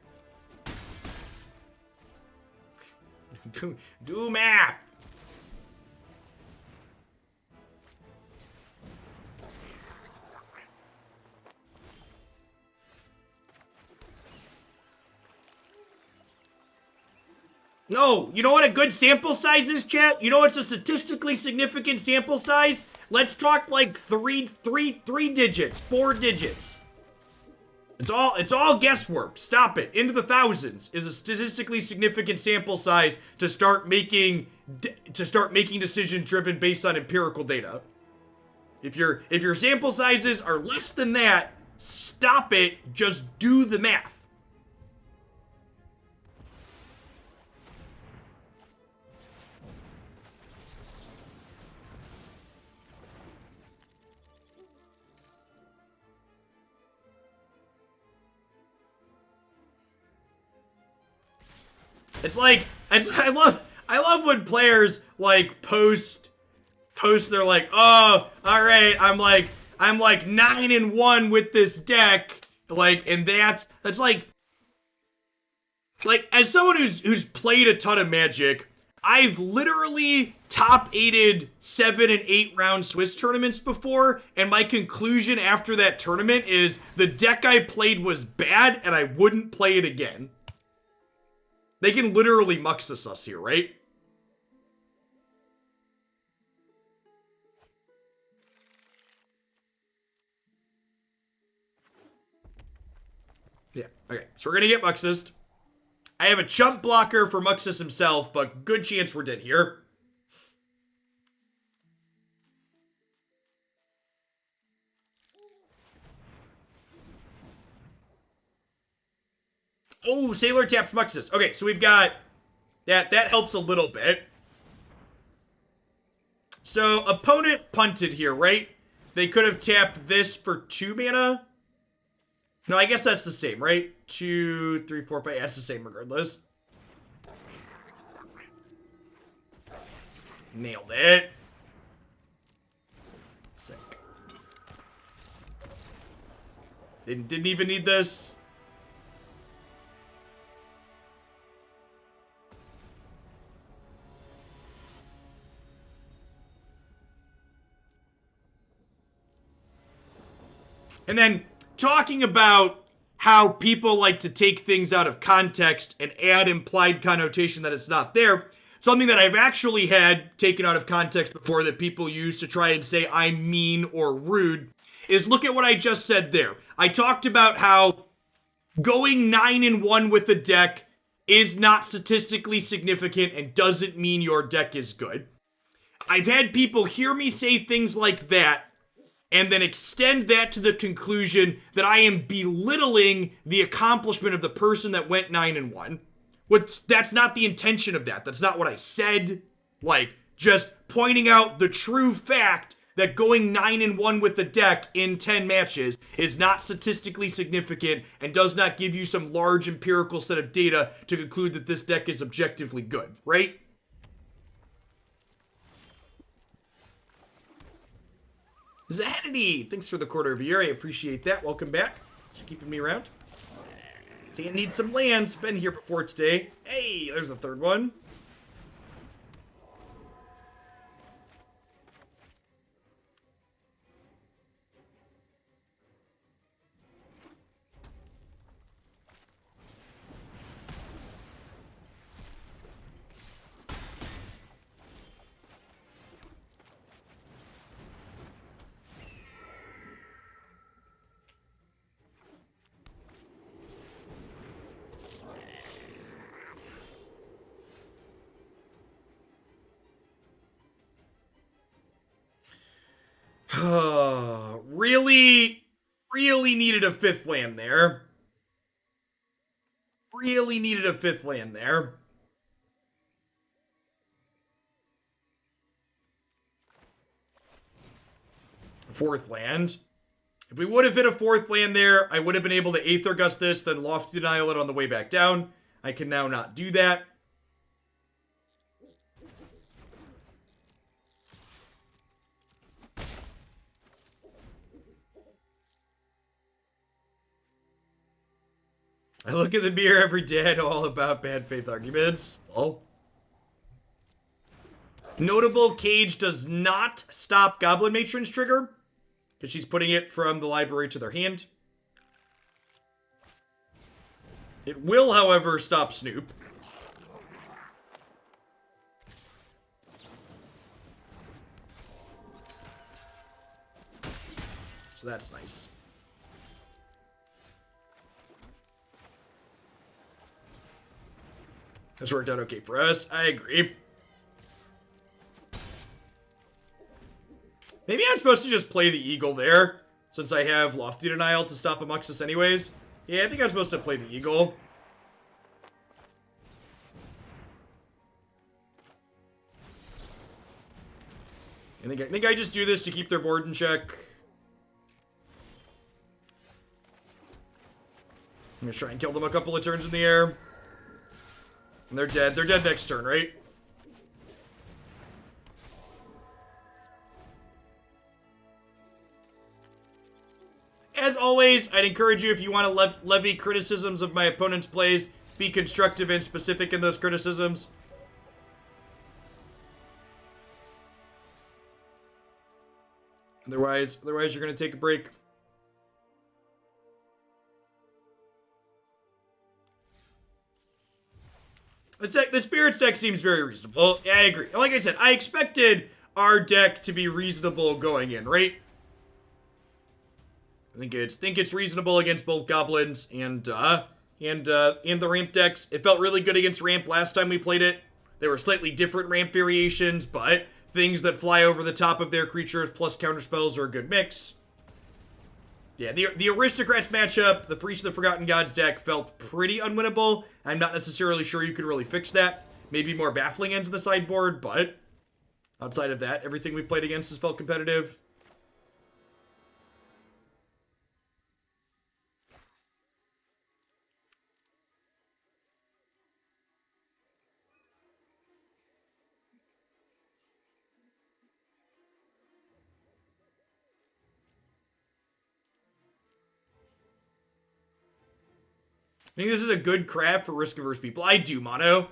Do math. No, you know what a good sample size is, chat? You know what's a statistically significant sample size? Let's talk like three digits, 4 digits. It's all guesswork. Stop it. Into the thousands is a statistically significant sample size to start making decisions driven based on empirical data. If your sample sizes are less than that, stop it. Just do the math. It's like I love when players like post they're like, oh, all right, I'm like 9-1 with this deck, like, and that's like as someone who's played a ton of Magic, I've literally top 8'd 7 and 8 round Swiss tournaments before, and my conclusion after that tournament is the deck I played was bad and I wouldn't play it again. They can literally Muxus us here, right? Yeah, okay. So we're gonna get Muxused. I have a chump blocker for Muxus himself, but good chance we're dead here. Oh, Sailor taps Muxus. Okay, so we've got that. That helps a little bit. So, opponent punted here, right? They could have tapped this for 2 mana. No, I guess that's the same, right? 2, 3, 4, 5. Yeah, it's the same regardless. Nailed it. Sick. Didn't even need this. And then talking about how people like to take things out of context and add implied connotation that it's not there. something that I've actually had taken out of context before that people use to try and say I'm mean or rude is look at what I just said there. I talked about how going 9-1 with the deck is not statistically significant and doesn't mean your deck is good. I've had people hear me say things like that and then extend that to the conclusion that I am belittling the accomplishment of the person that went 9-1. That's not the intention of that. That's not what I said. Like, just pointing out the true fact that going 9-1 with the deck in 10 matches is not statistically significant and does not give you some large empirical set of data to conclude that this deck is objectively good, right? Zanity, thanks for the quarter of a year. I appreciate that. Welcome back. Thanks for keeping me around. See, I need some lands. Been here before today. Hey, there's the third one. Really needed a fifth land there. Really needed a fifth land there. Fourth land. If we would have hit a fourth land there, I would have been able to Aether Gust this, then Lofty Denial it on the way back down. I can now not do that. I look at the mirror every day. I know all about bad faith arguments. Oh. Notable Cage does not stop Goblin Matron's trigger, because she's putting it from the library to their hand. It will, however, stop Snoop. So that's nice. That's worked out okay for us. I agree. Maybe I'm supposed to just play the Eagle there, since I have Lofty Denial to stop Amuxus anyways. Yeah, I think I'm supposed to play the Eagle. I think I just do this to keep their board in check. I'm gonna try and kill them a couple of turns in the air. And they're dead. They're dead next turn, right? As always, I'd encourage you, if you want to levy criticisms of my opponent's plays, be constructive and specific in those criticisms. Otherwise you're going to take a break. The Spirits deck seems very reasonable. Yeah, I agree. Like I said, I expected our deck to be reasonable going in, right? I think it's reasonable against both goblins and the ramp decks. It felt really good against ramp last time we played it. There were slightly different ramp variations, but things that fly over the top of their creatures plus counterspells are a good mix. Yeah, the Aristocrats matchup, the Priest of the Forgotten Gods deck felt pretty unwinnable. I'm not necessarily sure you could really fix that. Maybe more Baffling Ends in the sideboard, but outside of that, everything we've played against has felt competitive. I think this is a good craft for risk-averse people. I do, Mono.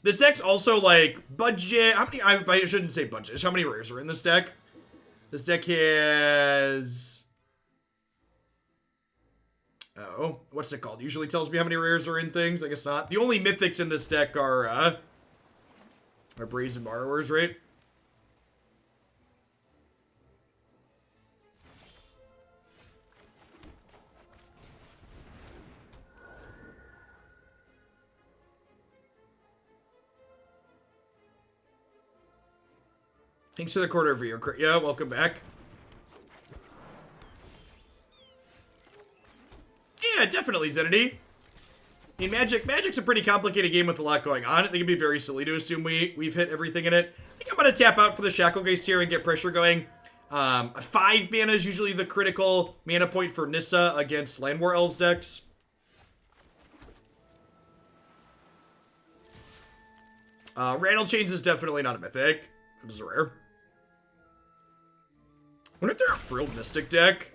This deck's also, like, budget. How many? I shouldn't say budget. How many rares are in this deck? This deck has... Oh, what's it called? Usually tells me how many rares are in things. I guess not. The only mythics in this deck are, Our Brazen Borrowers, right? Thanks for the quarter for your crit. Yeah, welcome back. Yeah, definitely, Zenity. I mean, Magic's a pretty complicated game with a lot going on. I think it'd be very silly to assume we've hit everything in it. I think I'm gonna tap out for the Shacklegeist here and get pressure going. 5 mana is usually the critical mana point for Nissa against Land War Elves decks. Rattlechains is definitely not a mythic. That is a rare. I wonder if they're a Frilled Mystic deck.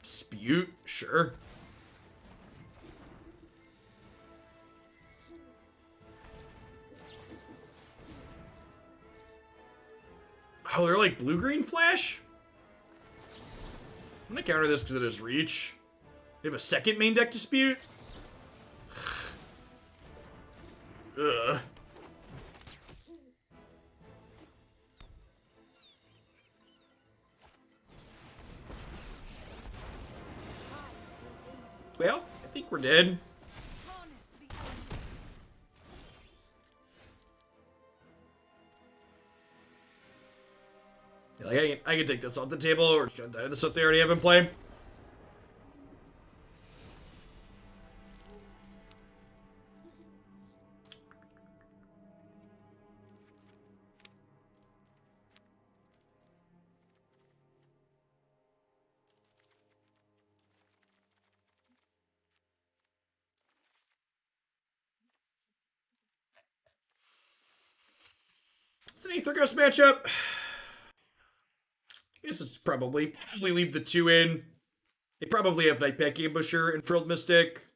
Dispute, sure. Oh, they're like blue-green flash? I'm gonna counter this because it has reach. They have a second main deck dispute? Ugh. Well, I think we're dead. Yeah, like I can take this off the table, or just gonna die to the stuff they already have in play. It's an Aether Gust matchup. I guess it's probably leave the 2 in. They probably have Nightpack Ambusher and Frilled Mystic.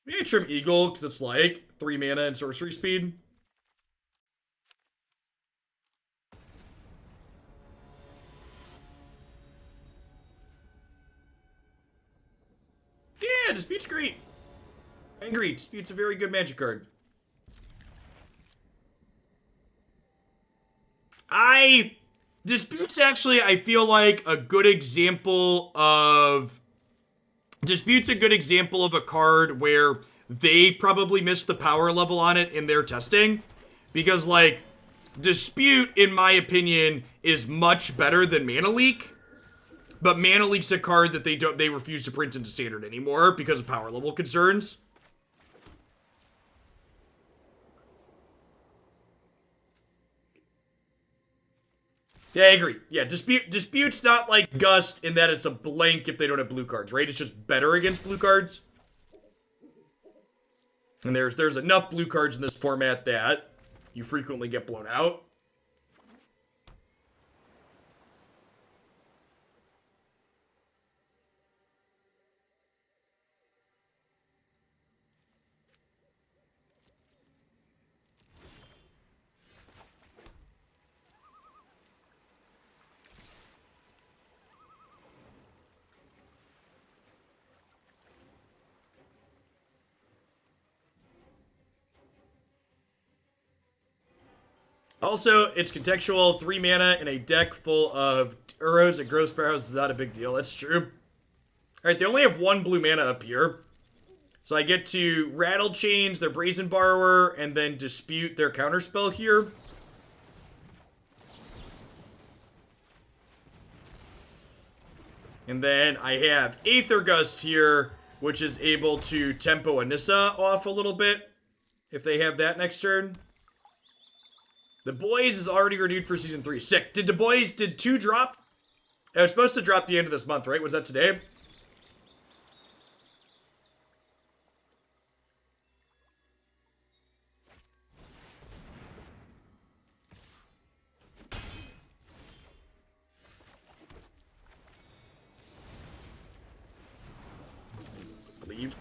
Maybe I trim Eagle because it's like 3 mana and sorcery speed. Yeah, Dispute's great. I agree. Dispute's a very good Magic card. Dispute's actually, I feel like, a good example of... Dispute's a good example of a card where they probably missed the power level on it in their testing. Because, like, Dispute, in my opinion, is much better than Mana Leak. But Mana Leak's a card that they refuse to print into Standard anymore because of power level concerns. Yeah, I agree. Yeah, Dispute's not like Gust in that it's a blank if they don't have blue cards, right? It's just better against blue cards. And there's enough blue cards in this format that you frequently get blown out. Also, it's contextual. 3 mana in a deck full of Uros and Gross Barrows is not a big deal. That's true. Alright, they only have 1 blue mana up here. So I get to Rattlechains, their Brazen Borrower, and then Dispute their counterspell here. And then I have Aether Gust here, which is able to tempo Anissa off a little bit if they have that next turn. The Boys is already renewed for Season 3. Sick. Did 2 drop? It was supposed to drop the end of this month, right? Was that today?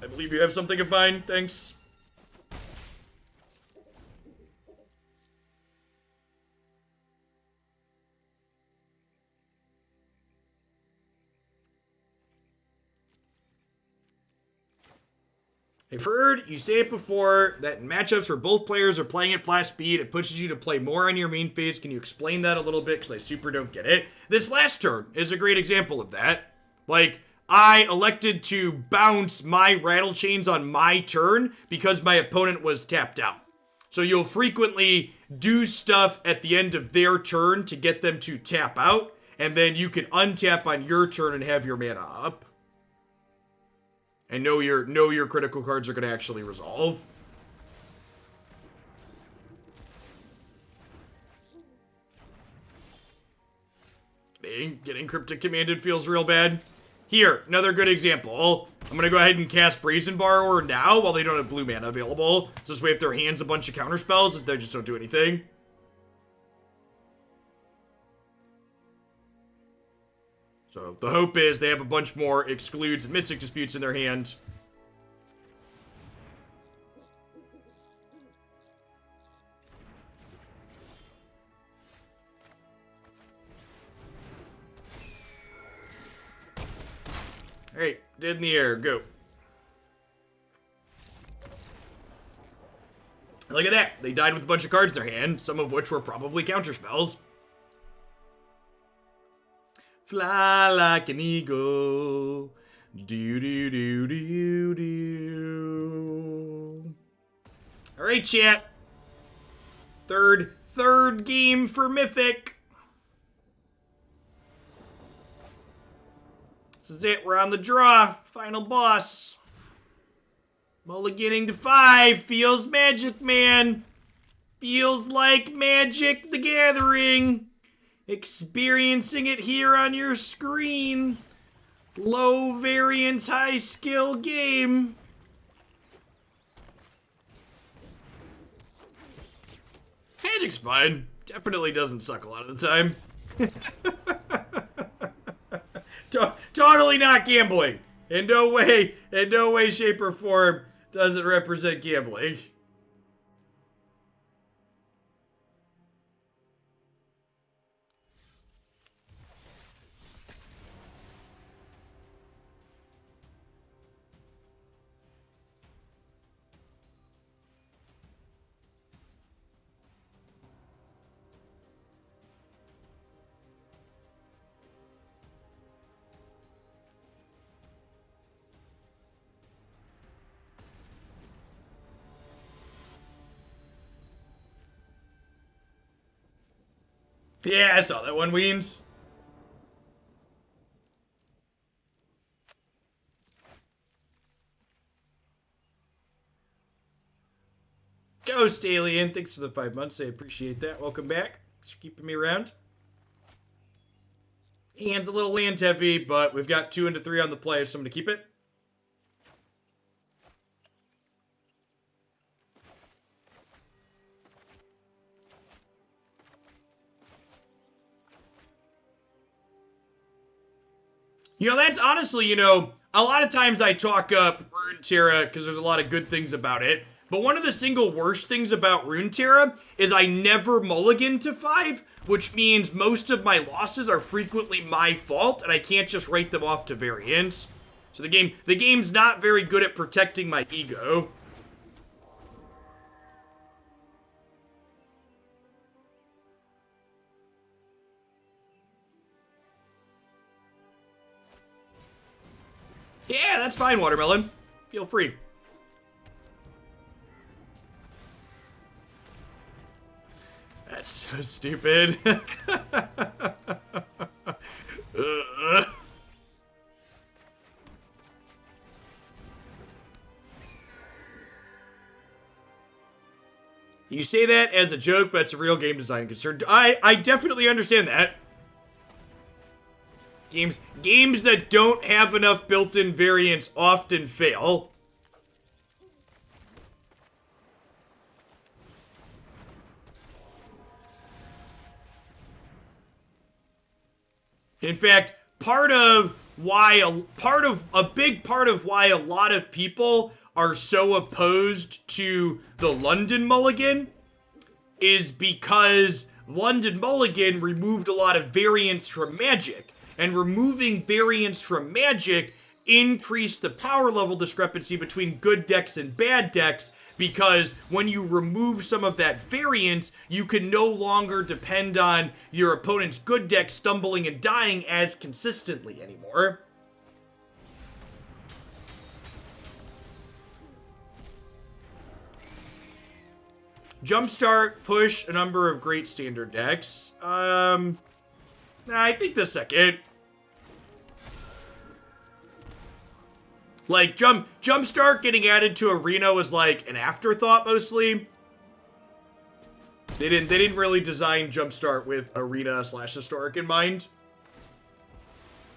I believe you have something of mine. Thanks. I've heard you say it before that in matchups where both players are playing at flash speed, it pushes you to play more on your main phase. Can you explain that a little bit? Because I super don't get it. This last turn is a great example of that. Like, I elected to bounce my Rattlechains on my turn because my opponent was tapped out. So you'll frequently do stuff at the end of their turn to get them to tap out, and then you can untap on your turn and have your mana up. And know your critical cards are going to actually resolve. Getting Cryptic Commanded feels real bad. Here, another good example. I'm going to go ahead and cast Brazen Borrower now while they don't have blue mana available. So this way if their hand's a bunch of counter spells, they just don't do anything. So the hope is they have a bunch more Excludes and Mystic Disputes in their hand. Alright, dead in the air, go. Look at that, they died with a bunch of cards in their hand, some of which were probably counter spells. Fly like an eagle. Do do do do do. Alright, chat. Third game for Mythic. This is it, we're on the draw. Final boss. Mulliganing to 5. Feels magic, man. Feels like Magic the Gathering. Experiencing it here on your screen. Low variance, high skill game. Magic's fun. Definitely doesn't suck a lot of the time. Totally not gambling. In no way, shape, or form does it represent gambling. Yeah, I saw that one, Weens. Ghost Alien, thanks for the 5 months. I appreciate that. Welcome back. Thanks for keeping me around. Hand's a little land heavy, but we've got 2 into 3 on the play, so I'm going to keep it. You know, that's honestly, a lot of times I talk up Runeterra because there's a lot of good things about it. But one of the single worst things about Runeterra is I never mulligan to 5, which means most of my losses are frequently my fault, and I can't just write them off to Variance. So the game's not very good at protecting my ego. Yeah, that's fine, Watermelon. Feel free. That's so stupid. You say that as a joke, but it's a real game design concern. I definitely understand that. Games that don't have enough built-in variance often fail. In fact, a big part of why a lot of people are so opposed to the London Mulligan is because London Mulligan removed a lot of variance from Magic. And removing variance from Magic increase the power level discrepancy between good decks and bad decks, because when you remove some of that variance, you can no longer depend on your opponent's good deck stumbling and dying as consistently anymore. Jumpstart, push a number of great standard decks. I think the second. Like, Jumpstart getting added to Arena was like an afterthought mostly. They didn't really design Jumpstart with Arena / Historic in mind.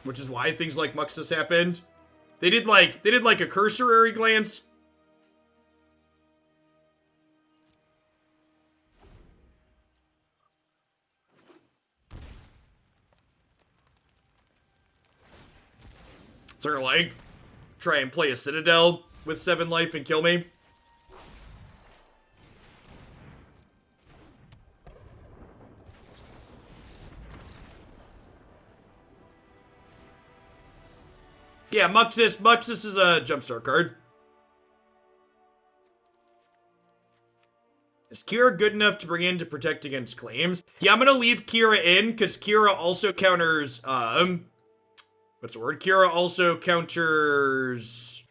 Which is why things like Muxus happened. They did like a cursory glance. Sort of like try and play a Citadel with 7 life and kill me. Yeah, Muxus is a Jumpstart card. Is Kira good enough to bring in to protect against claims? Yeah, I'm gonna leave Kira in, because Kira also counters, what's the word? Kira also counters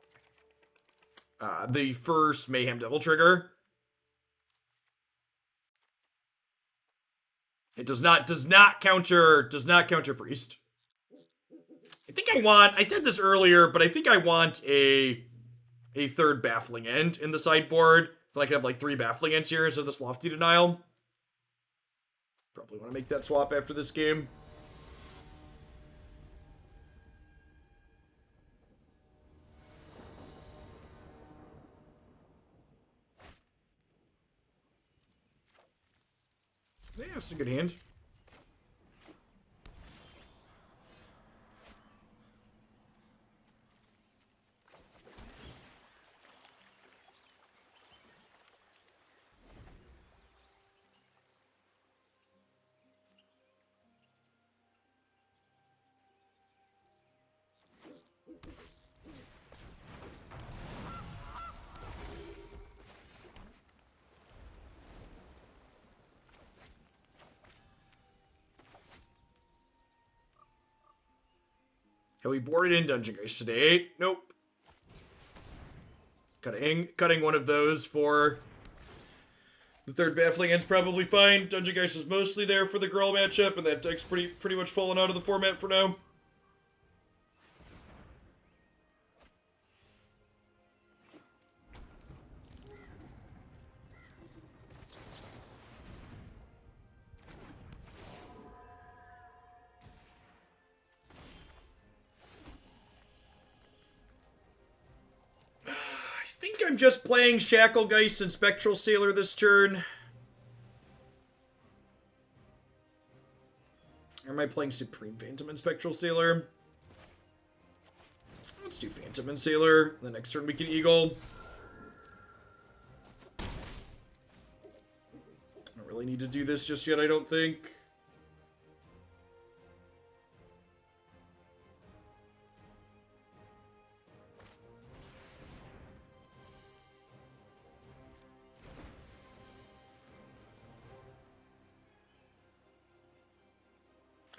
the first Mayhem Devil trigger. It does not counter Priest. I said this earlier, but I think I want a third Baffling End in the sideboard, so I can have like 3 Baffling Ends here instead of this Lofty Denial. Probably want to make that swap after this game. Yeah, it's a good hand. Have we boarded in Dungeon Geists today? Nope. Cutting one of those for the third Baffling End's probably fine. Dungeon Geist is mostly there for the Gruul matchup, and that deck's pretty much fallen out of the format for now. I think I'm just playing Shacklegeist and Spectral Sailor this turn. Or am I playing Supreme Phantom and Spectral Sailor? Let's do Phantom and Sailor. The next turn we can Eagle. I don't really need to do this just yet, I don't think.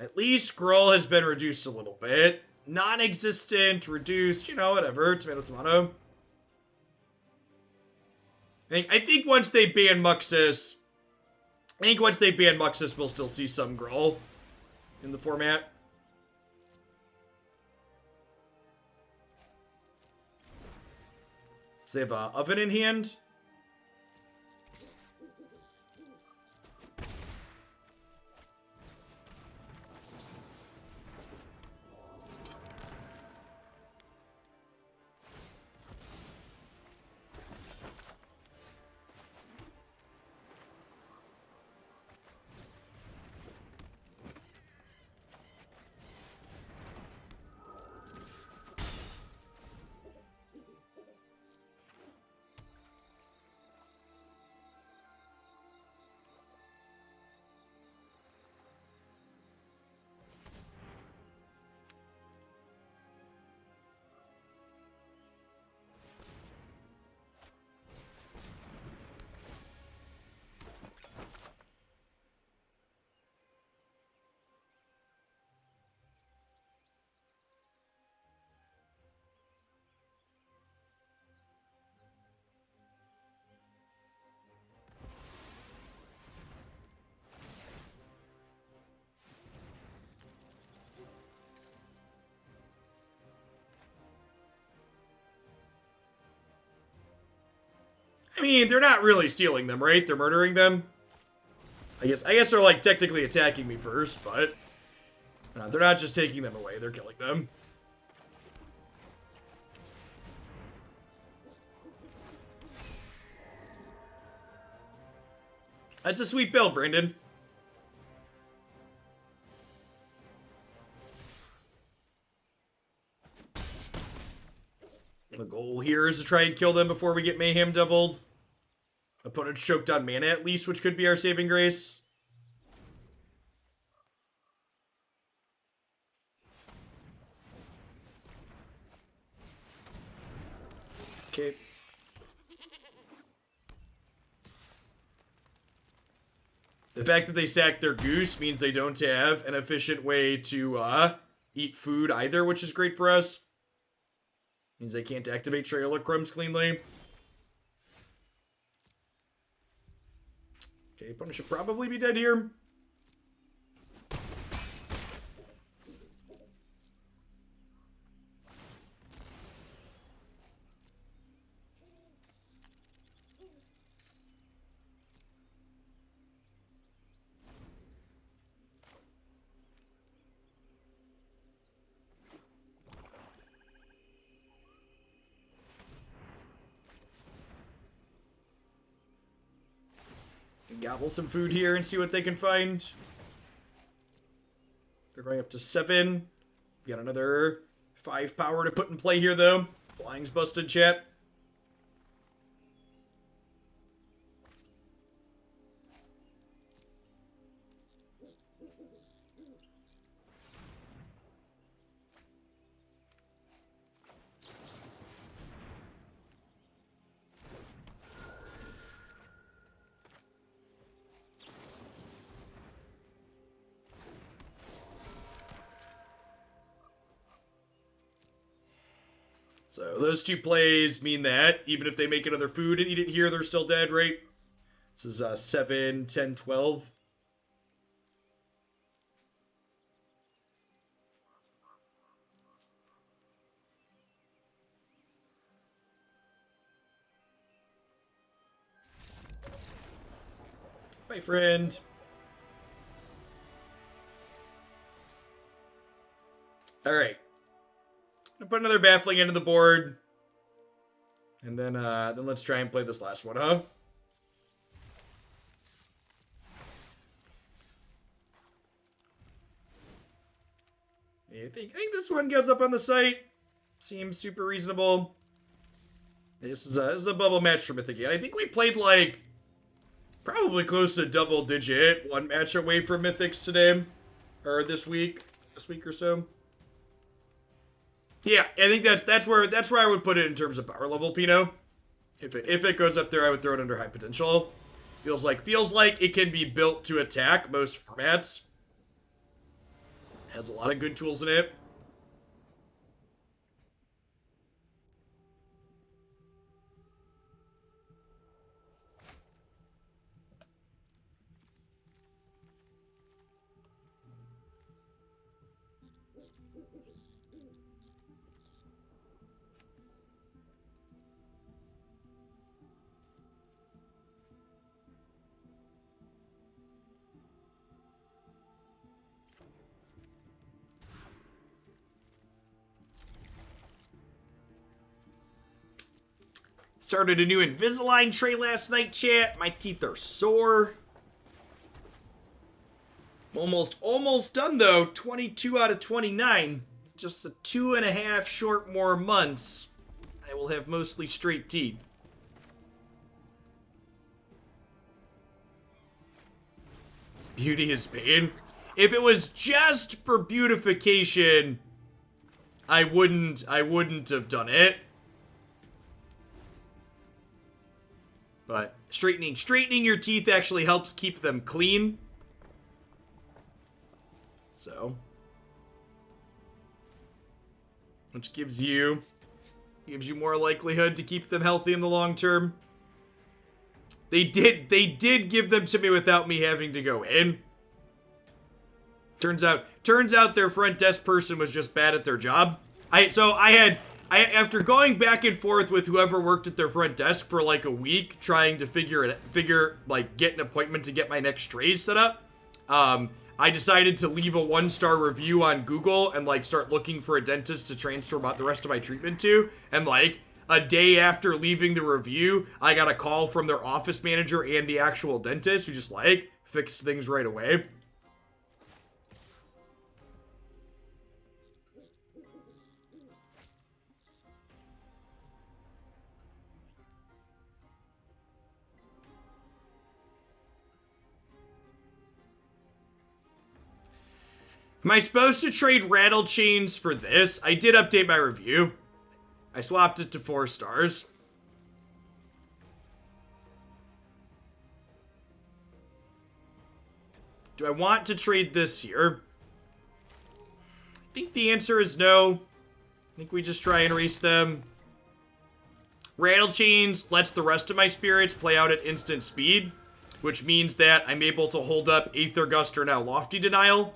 At least Gruul has been reduced a little bit. Non-existent, reduced, you know, whatever. Tomato, tomato. I think once they ban Muxus, we'll still see some Gruul in the format. So they have an Oven in hand. I mean, they're not really stealing them, right? They're murdering them. I guess they're like technically attacking me first, but they're not just taking them away, they're killing them. That's a sweet build, Brandon. The goal here is to try and kill them before we get Mayhem Deviled. Opponent choked on mana at least, which could be our saving grace. Okay. The fact that they sacked their goose means they don't have an efficient way to eat food either, which is great for us. Means they can't activate trailer crumbs cleanly. Okay, opponent should probably be dead here. Gobble some food here and see what they can find. They're going up to 7. We got another 5 power to put in play here, though. Flying's busted, chat. So those two plays mean that even if they make another food and eat it here, they're still dead, right? This is 7, 10, 12. Bye, friend. All right. Put another Baffling End on the board. And then let's try and play this last one, huh? I think this one goes up on the site. Seems super reasonable. This is a bubble match for Mythic. I think we played like probably close to double digit one match away from Mythics today. Or this week or so. Yeah, I think that's where I would put it in terms of power level, Pino. If it goes up there, I would throw it under high potential. Feels like it can be built to attack most formats. Has a lot of good tools in it. Started a new Invisalign tray last night, chat. My teeth are sore. Almost done, though. 22 out of 29. Just 2.5 short more months. I will have mostly straight teeth. Beauty is pain. If it was just for beautification, I wouldn't have done it. But straightening your teeth actually helps keep them clean. So, which gives you more likelihood to keep them healthy in the long term. They did give them to me without me having to go in. Turns out their front desk person was just bad at their job. I after going back and forth with whoever worked at their front desk for like a week, trying to get an appointment to get my next trays set up, I decided to leave a 1-star review on Google and like start looking for a dentist to transfer the rest of my treatment to. And like a day after leaving the review, I got a call from their office manager and the actual dentist who just like fixed things right away. Am I supposed to trade Rattlechains for this? I did update my review. I swapped it to 4 stars. Do I want to trade this here? I think the answer is no. I think we just try and race them. Rattlechains lets the rest of my spirits play out at instant speed, which means that I'm able to hold up Aether Gust or now Lofty Denial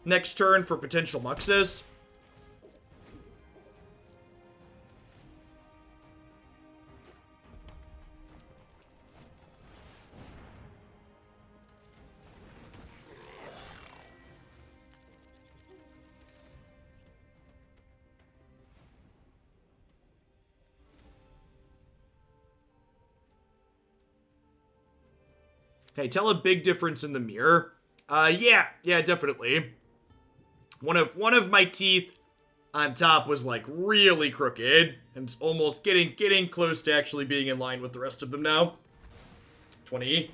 next turn for potential Muxus. Can I tell a big difference in the mirror? Yeah, definitely. One of my teeth on top was like really crooked and it's almost getting close to actually being in line with the rest of them now. 20.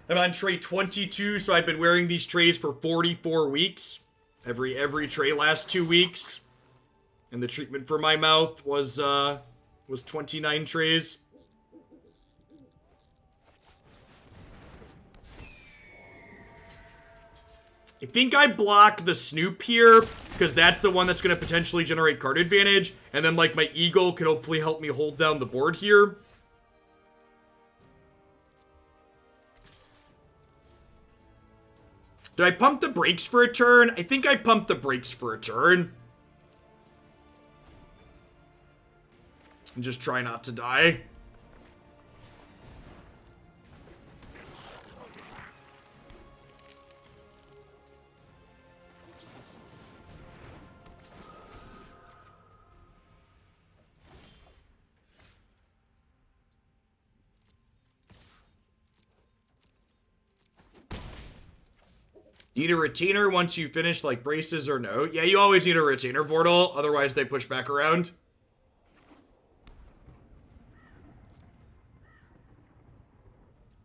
I'm on tray 22, so I've been wearing these trays for 44 weeks. Every tray lasts 2 weeks. And the treatment for my mouth was 29 trays. I think I block the Snoop here, because that's the one that's going to potentially generate card advantage, and then, like, my Eagle could hopefully help me hold down the board here. Did I pump the brakes for a turn? I think I pumped the brakes for a turn. And just try not to die. Need a retainer once you finish, like, braces or no? Yeah, you always need a retainer, Vortal. Otherwise, they push back around.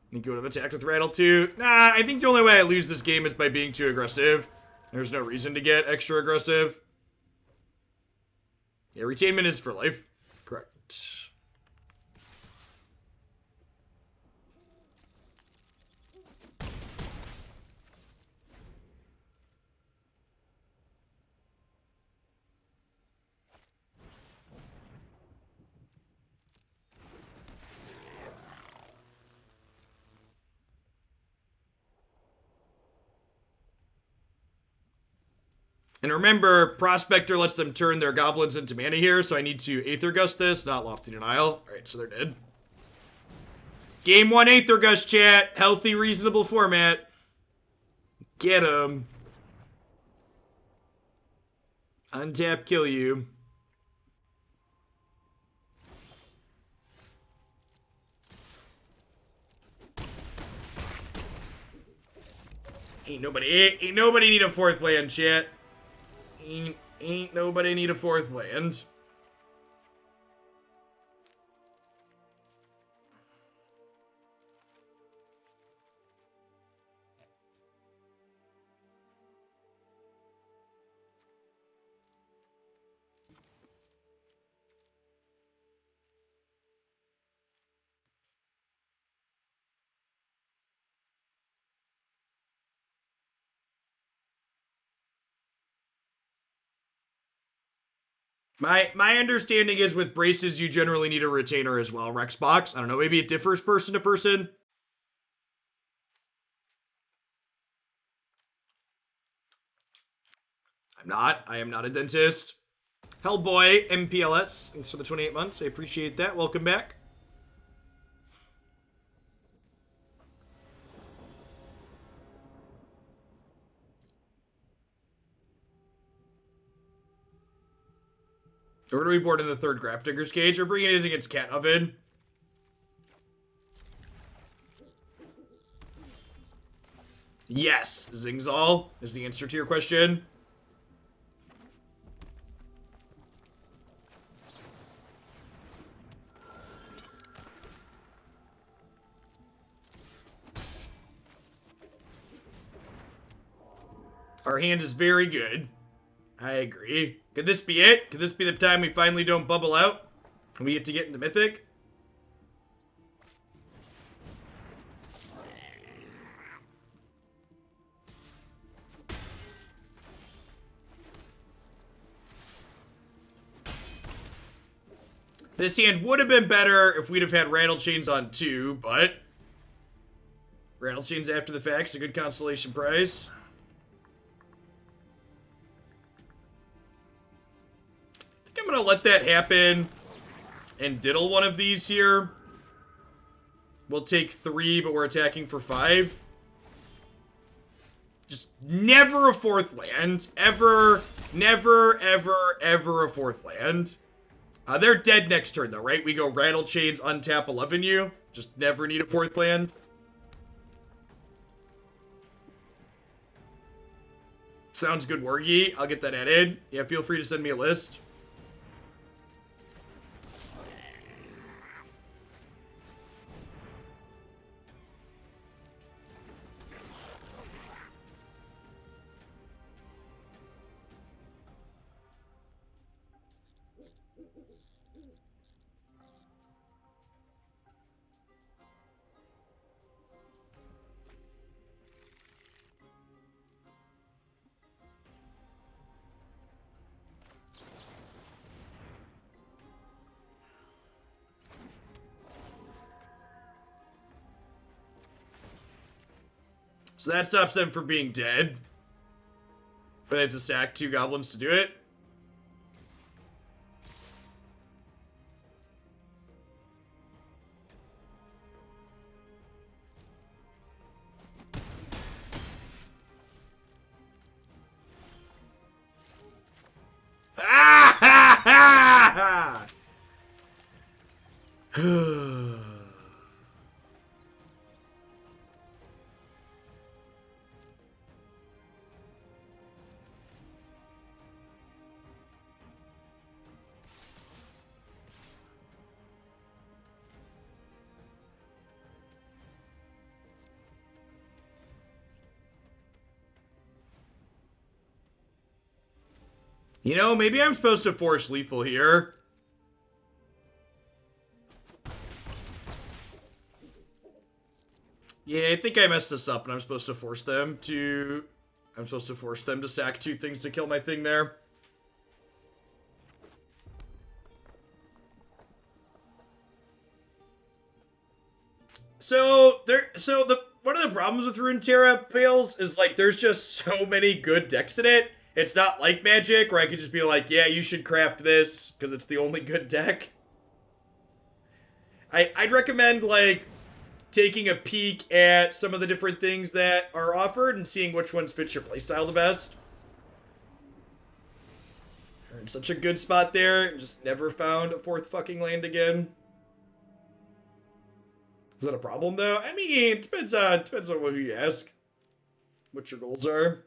Think you would have attacked with Rattle too? Nah, I think the only way I lose this game is by being too aggressive. There's no reason to get extra aggressive. Yeah, retainment is for life. Correct. And remember, Prospector lets them turn their goblins into mana here, so I need to Aether Gust this, not Lofty Denial. Alright, so they're dead. Game 1 Aether Gust, chat. Healthy, reasonable format. Get 'em. Untap, kill you. Ain't nobody need a 4th land, chat. Ain't nobody need a 4th land. My understanding is with braces, you generally need a retainer as well, Rexbox. I don't know, maybe it differs person to person. I am not a dentist. Hellboy MPLS, thanks for the 28 months. I appreciate that. Welcome back. Or do we board in the third Grafdigger's cage? We're bringing it against Cat Oven. Yes, Zingzal is the answer to your question. Our hand is very good. I agree. Could this be it? Could this be the time we finally don't bubble out? And we get into Mythic? This hand would have been better if we'd have had Rattlechains on 2, but Rattlechains after the fact's a good consolation prize. I think I'm gonna let that happen and diddle one of these here. We'll take 3, but we're attacking for 5. Just never a 4th land. Ever. Never, ever, ever a 4th land. They're dead next turn, though, right? We go Rattlechains, untap 11U. Just never need a 4th land. Sounds good, Wargy. I'll get that added. Yeah, feel free to send me a list. So that stops them from being dead. But they have to sack 2 goblins to do it. Ah ha ha ha! You know, maybe I'm supposed to force lethal here. Yeah, I think I messed this up and I'm supposed to force them to... I'm supposed to force them to sack 2 things to kill my thing there. One of the problems with Runeterra Pales is like there's just so many good decks in it. It's not like Magic, where I could just be like, yeah, you should craft this, because it's the only good deck. I'd recommend, like, taking a peek at some of the different things that are offered and seeing which ones fit your playstyle the best. We're in such a good spot there, just never found a 4th fucking land again. Is that a problem, though? I mean, it depends on who you ask. What your goals are.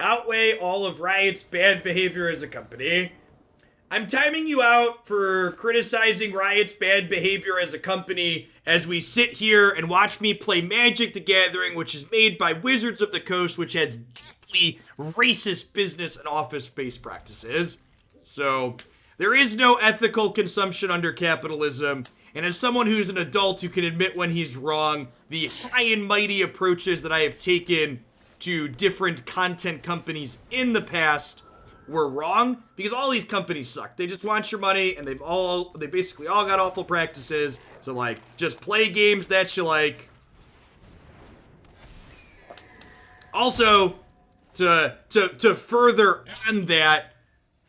Outweigh all of Riot's bad behavior as a company. I'm timing you out for criticizing Riot's bad behavior as a company as we sit here and watch me play Magic the Gathering, which is made by Wizards of the Coast, which has deeply racist business and office-based practices. So, there is no ethical consumption under capitalism, and as someone who's an adult who can admit when he's wrong, the high and mighty approaches that I have taken to different content companies in the past were wrong, because all these companies suck. They just want your money, and they basically all got awful practices. So like, just play games that you like. Also, to further on that,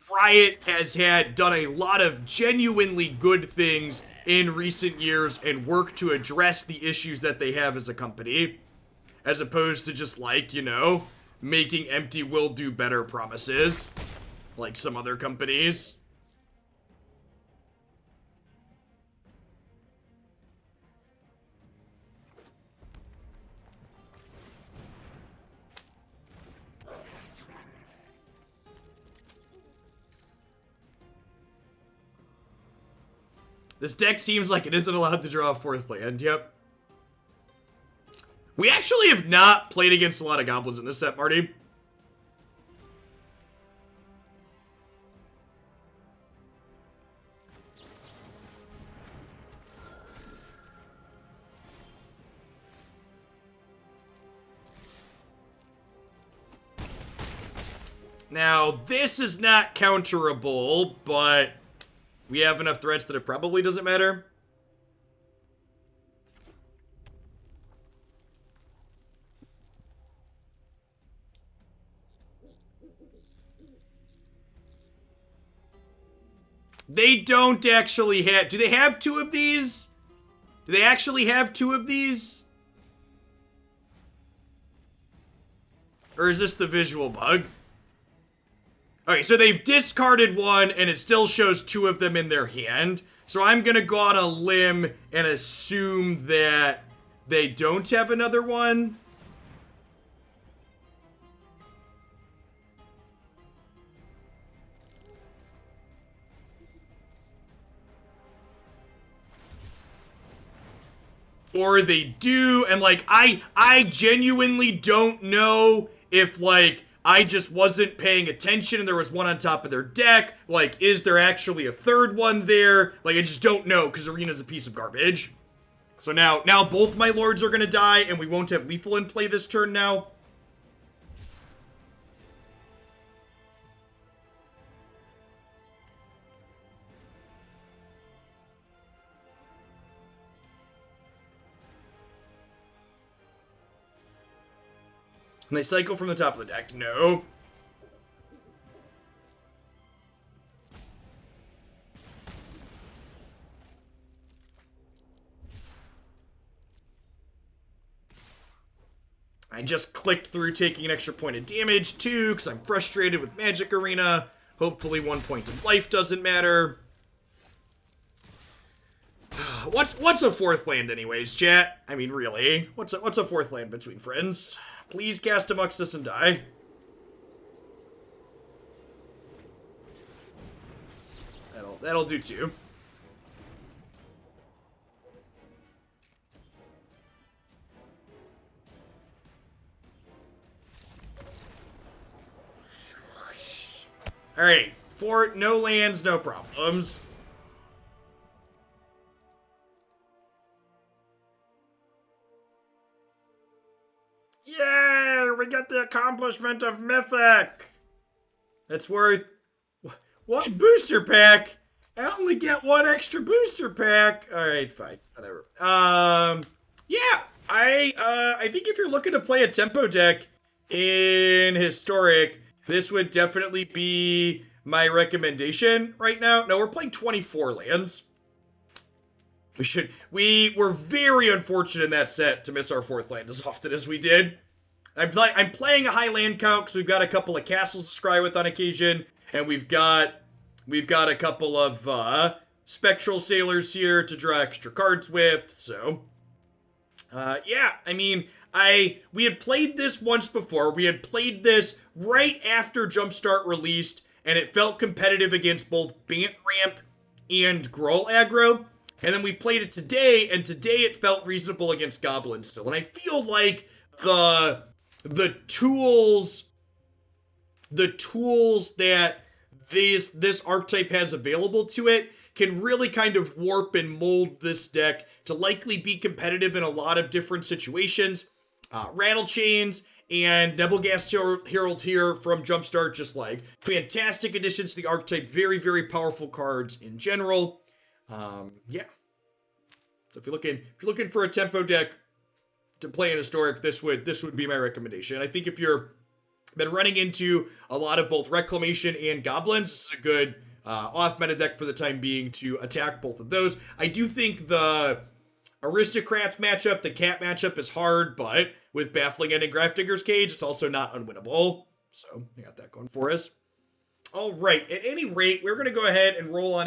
Riot has done a lot of genuinely good things in recent years and worked to address the issues that they have as a company, as opposed to just like, you know, making empty will do better promises like some other companies. This deck seems like it isn't allowed to draw a 4th land. Yep. We actually have not played against a lot of goblins in this set, Marty. Now, this is not counterable, but we have enough threats that it probably doesn't matter. They don't actually have... Do they have 2 of these? Do they actually have 2 of these? Or is this the visual bug? Okay, so they've discarded 1, and it still shows 2 of them in their hand. So I'm gonna go on a limb and assume that they don't have another one. Or they do, and like, I genuinely don't know if like, I just wasn't paying attention and there was one on top of their deck. Like, is there actually a 3rd one there? Like, I just don't know, because Arena's a piece of garbage. So now both my lords are gonna die, and we won't have lethal in play this turn now. And they cycle from the top of the deck. No. I just clicked through taking an extra point of damage too, because I'm frustrated with Magic Arena. Hopefully 1 point of life doesn't matter. What's a 4th land anyways, chat? I mean, really? What's a 4th land between friends? Please cast amongst us and die. That'll do too. Alright, 4, no lands, no problems. Yay! We got the accomplishment of Mythic! That's worth... 1 booster pack? I only get 1 extra booster pack. Alright, fine. Whatever. Yeah. I think if you're looking to play a tempo deck in Historic, this would definitely be my recommendation right now. No, we're playing 24 lands. We were very unfortunate in that set to miss our 4th land as often as we did. I'm playing a high land count because we've got a couple of castles to scry with on occasion, and we've got a couple of Spectral Sailors here to draw extra cards with. So, yeah, I mean, we had played this once before. We had played this right after Jumpstart released, and it felt competitive against both Bant Ramp and Gruul aggro. And then we played it today, and today it felt reasonable against Goblins still. And I feel like the tools that this archetype has available to it can really kind of warp and mold this deck to likely be competitive in a lot of different situations. Rattlechains And Nebelgast Herald here from Jumpstart, just like fantastic additions to the archetype. Very, very powerful cards in general. Yeah. So if you're looking for a tempo deck to play in Historic, this would be my recommendation. I think if you're been running into a lot of both Reclamation and Goblins, this is a good off-meta deck for the time being to attack both of those. I do think the Aristocrats matchup, the Cat matchup is hard, but with Baffling End and Grafdigger's Cage, it's also not unwinnable. So we got that going for us. All right, at any rate, we're going to go ahead and roll on